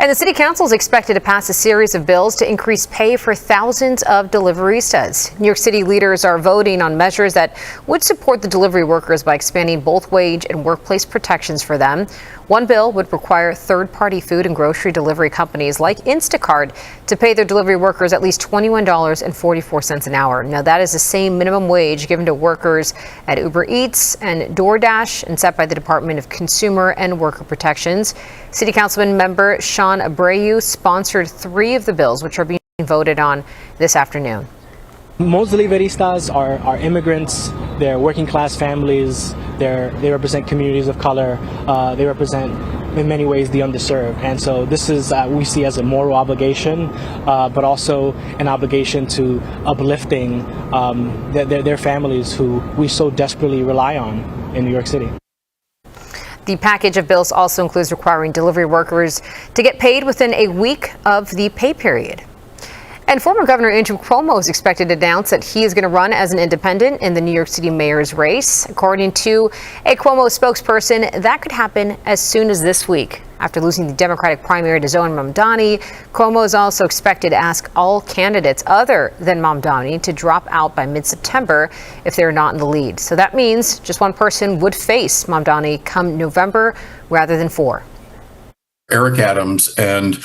And the City Council is expected to pass a series of bills to increase pay for thousands of deliveristas. New York City leaders are voting on measures that would support the delivery workers by expanding both wage and workplace protections for them. One bill would require third-party food and grocery delivery companies like Instacart to pay their delivery workers at least $21.44 an hour. Now, that is the same minimum wage given to workers at Uber Eats and DoorDash and set by the Department of Consumer and Worker Protections. City Councilman member Sean Abreu sponsored 3 of the bills, which are being voted on this afternoon. Most deliveristas are immigrants, they're working class families, they represent communities of color, they represent in many ways the underserved. And so this is we see as a moral obligation, but also an obligation to uplifting their families who we so desperately rely on in New York City. The package of bills also includes requiring delivery workers to get paid within a week of the pay period. And former Governor Andrew Cuomo is expected to announce that he is going to run as an independent in the New York City mayor's race. According to a Cuomo spokesperson, that could happen as soon as this week. After losing the Democratic primary to Zohran Mamdani, Cuomo is also expected to ask all candidates other than Mamdani to drop out by mid-September if they're not in the lead. So that means just one person would face Mamdani come November rather than 4. Eric Adams and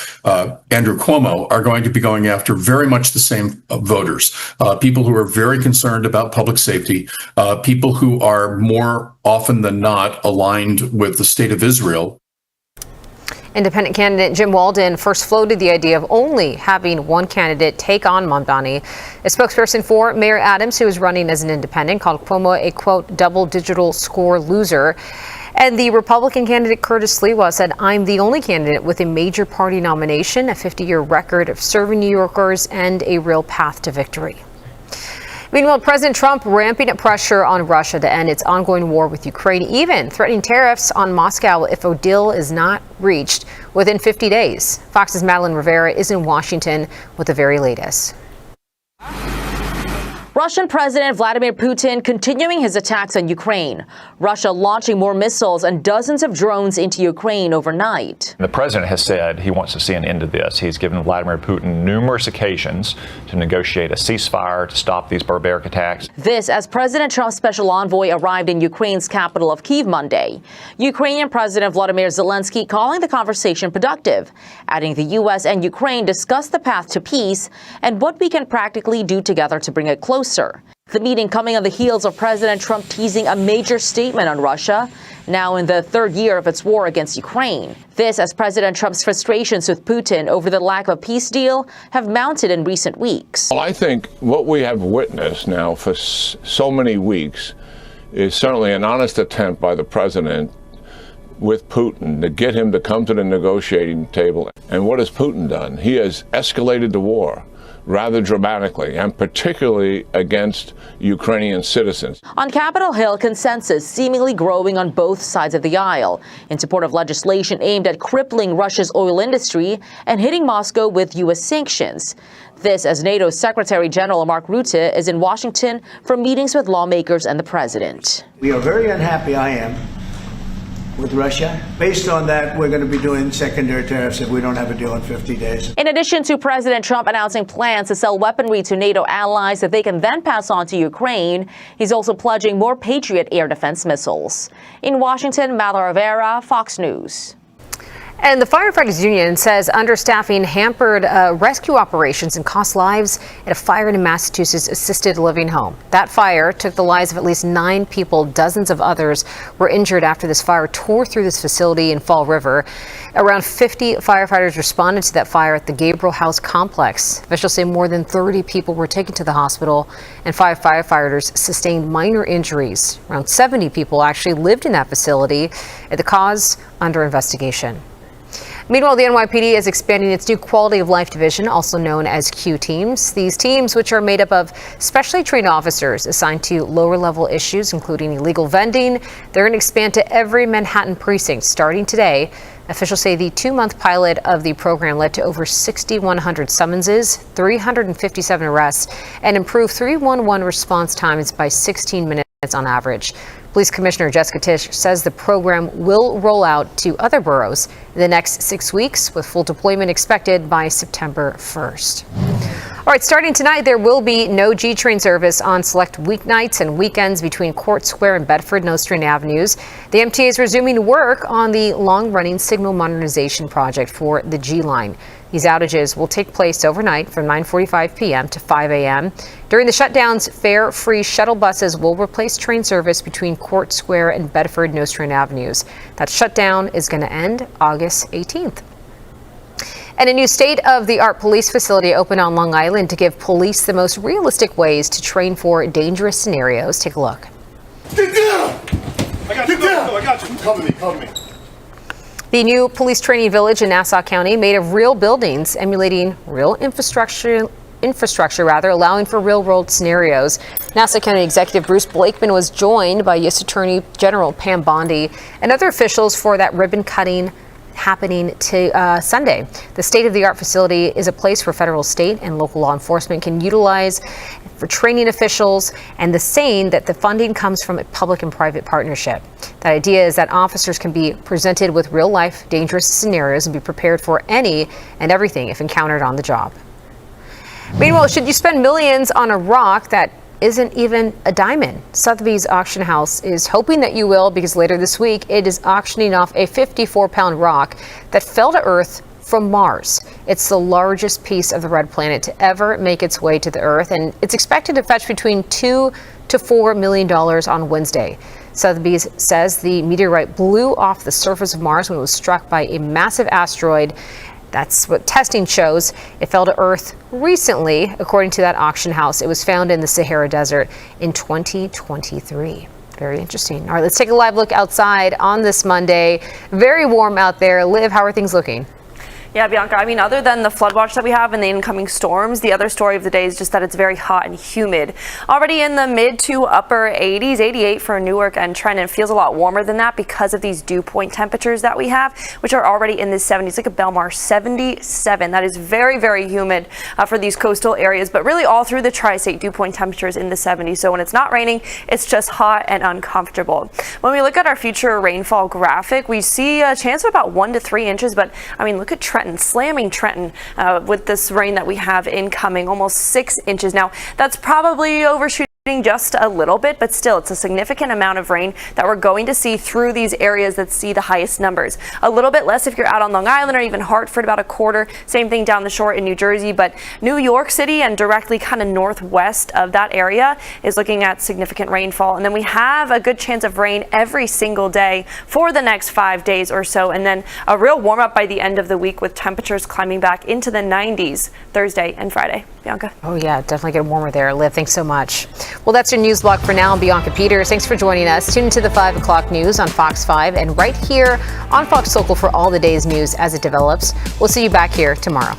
Andrew Cuomo are going to be going after very much the same voters, people who are very concerned about public safety, people who are more often than not aligned with the state of Israel. Independent candidate Jim Walden first floated the idea of only having one candidate take on Mamdani. A spokesperson for Mayor Adams, who is running as an independent, called Cuomo a, quote, double digital score loser. And the Republican candidate Curtis Sliwa said, I'm the only candidate with a major party nomination, a 50-year record of serving New Yorkers, and a real path to victory. Meanwhile, President Trump ramping up pressure on Russia to end its ongoing war with Ukraine, even threatening tariffs on Moscow if a deal is not reached within 50 days. Fox's Madeline Rivera is in Washington with the very latest. Russian President Vladimir Putin continuing his attacks on Ukraine. Russia launching more missiles and dozens of drones into Ukraine overnight. The president has said he wants to see an end to this. He's given Vladimir Putin numerous occasions to negotiate a ceasefire to stop these barbaric attacks. This as President Trump's special envoy arrived in Ukraine's capital of Kyiv Monday. Ukrainian President Volodymyr Zelensky calling the conversation productive, adding the U.S. and Ukraine discussed the path to peace and what we can practically do together to bring it closer. The meeting coming on the heels of President Trump teasing a major statement on Russia, now in the 3rd year of its war against Ukraine. This as President Trump's frustrations with Putin over the lack of a peace deal have mounted in recent weeks. Well, I think what we have witnessed now for so many weeks is certainly an honest attempt by the president with Putin to get him to come to the negotiating table. And what has Putin done? He has escalated the war rather dramatically, and particularly against Ukrainian citizens. On Capitol Hill, consensus seemingly growing on both sides of the aisle in support of legislation aimed at crippling Russia's oil industry and hitting Moscow with U.S. sanctions. This as NATO's Secretary General Mark Rutte is in Washington for meetings with lawmakers and the president. We are very unhappy, I am, with Russia. Based on that, we're going to be doing secondary tariffs if we don't have a deal in 50 days. In addition to President Trump announcing plans to sell weaponry to NATO allies that they can then pass on to Ukraine, he's also pledging more Patriot air defense missiles. In Washington, Madeline Rivera, Fox News. And the Firefighters Union says understaffing hampered rescue operations and cost lives at a fire in a Massachusetts assisted living home. That fire took the lives of at least 9 people. Dozens of others were injured after this fire tore through this facility in Fall River. Around 50 firefighters responded to that fire at the Gabriel House complex. Officials say more than 30 people were taken to the hospital and 5 firefighters sustained minor injuries. Around 70 people actually lived in that facility. The cause under investigation. Meanwhile, the NYPD is expanding its new Quality of Life division, also known as Q teams. These teams, which are made up of specially trained officers assigned to lower-level issues, including illegal vending, they're going to expand to every Manhattan precinct starting today. Officials say the 2-month pilot of the program led to over 6,100 summonses, 357 arrests, and improved 311 response times by 16 minutes on average. Police Commissioner Jessica Tisch says the program will roll out to other boroughs in the next 6 weeks, with full deployment expected by September 1st. All right, starting tonight, there will be no G train service on select weeknights and weekends between Court Square and Bedford and Nostrand Avenues. The MTA is resuming work on the long-running signal modernization project for the G line. These outages will take place overnight from 9:45 p.m. to 5 a.m. During the shutdowns, fare-free shuttle buses will replace train service between Court Square and Bedford Nostrand Avenues. That shutdown is going to end August 18th. And a new state-of-the-art police facility opened on Long Island to give police the most realistic ways to train for dangerous scenarios. Take a look. Get down! I got you. I got you. Cover me. The new police training village in Nassau County, made of real buildings, emulating real infrastructure, allowing for real-world scenarios. Nassau County Executive Bruce Blakeman was joined by U.S. Attorney General Pam Bondi and other officials for that ribbon cutting happening Sunday. The state-of-the-art facility is a place where federal, state, and local law enforcement can utilize for training officials, and the saying that the funding comes from a public and private partnership. The idea is that officers can be presented with real-life dangerous scenarios and be prepared for any and everything if encountered on the job. Meanwhile, should you spend millions on a rock that isn't even a diamond? Sotheby's auction house is hoping that you will, because later this week it is auctioning off a 54-pound rock that fell to Earth from Mars. It's the largest piece of the red planet to ever make its way to the Earth, and it's expected to fetch between $2 to $4 million on Wednesday. Sotheby's says the meteorite blew off the surface of Mars when it was struck by a massive asteroid. That's what testing shows. It fell to Earth recently, according to that auction house. It was found in the Sahara Desert in 2023. Very interesting. All right, let's take a live look outside on this Monday. Very warm out there. Liv, how are things looking? Yeah, Bianca, I mean, other than the flood watch that we have and the incoming storms, the other story of the day is just that it's very hot and humid. Already in the mid to upper 80s, 88 for Newark and Trenton. It feels a lot warmer than that because of these dew point temperatures that we have, which are already in the 70s. Look at Belmar, 77. That is very, very humid for these coastal areas, but really all through the tri-state, dew point temperatures in the 70s. So when it's not raining, it's just hot and uncomfortable. When we look at our future rainfall graphic, we see a chance of about 1 to 3 inches, but I mean, look at Trenton, slamming Trenton with this rain that we have incoming, almost 6 inches. Now, that's probably overshooting just a little bit, but still it's a significant amount of rain that we're going to see through these areas that see the highest numbers. A little bit less if you're out on Long Island or even Hartford, about a quarter. Same thing down the shore in New Jersey, but New York City and directly kind of northwest of that area is looking at significant rainfall. And then we have a good chance of rain every single day for the next 5 days or so, and then a real warm up by the end of the week with temperatures climbing back into the 90s Thursday and Friday. Bianca? Oh yeah, definitely getting warmer there. Liv, thanks so much. Well, that's your news block for now. I'm Bianca Peters. Thanks for joining us. Tune into the 5 o'clock news on Fox 5 and right here on Fox Local for all the day's news as it develops. We'll see you back here tomorrow.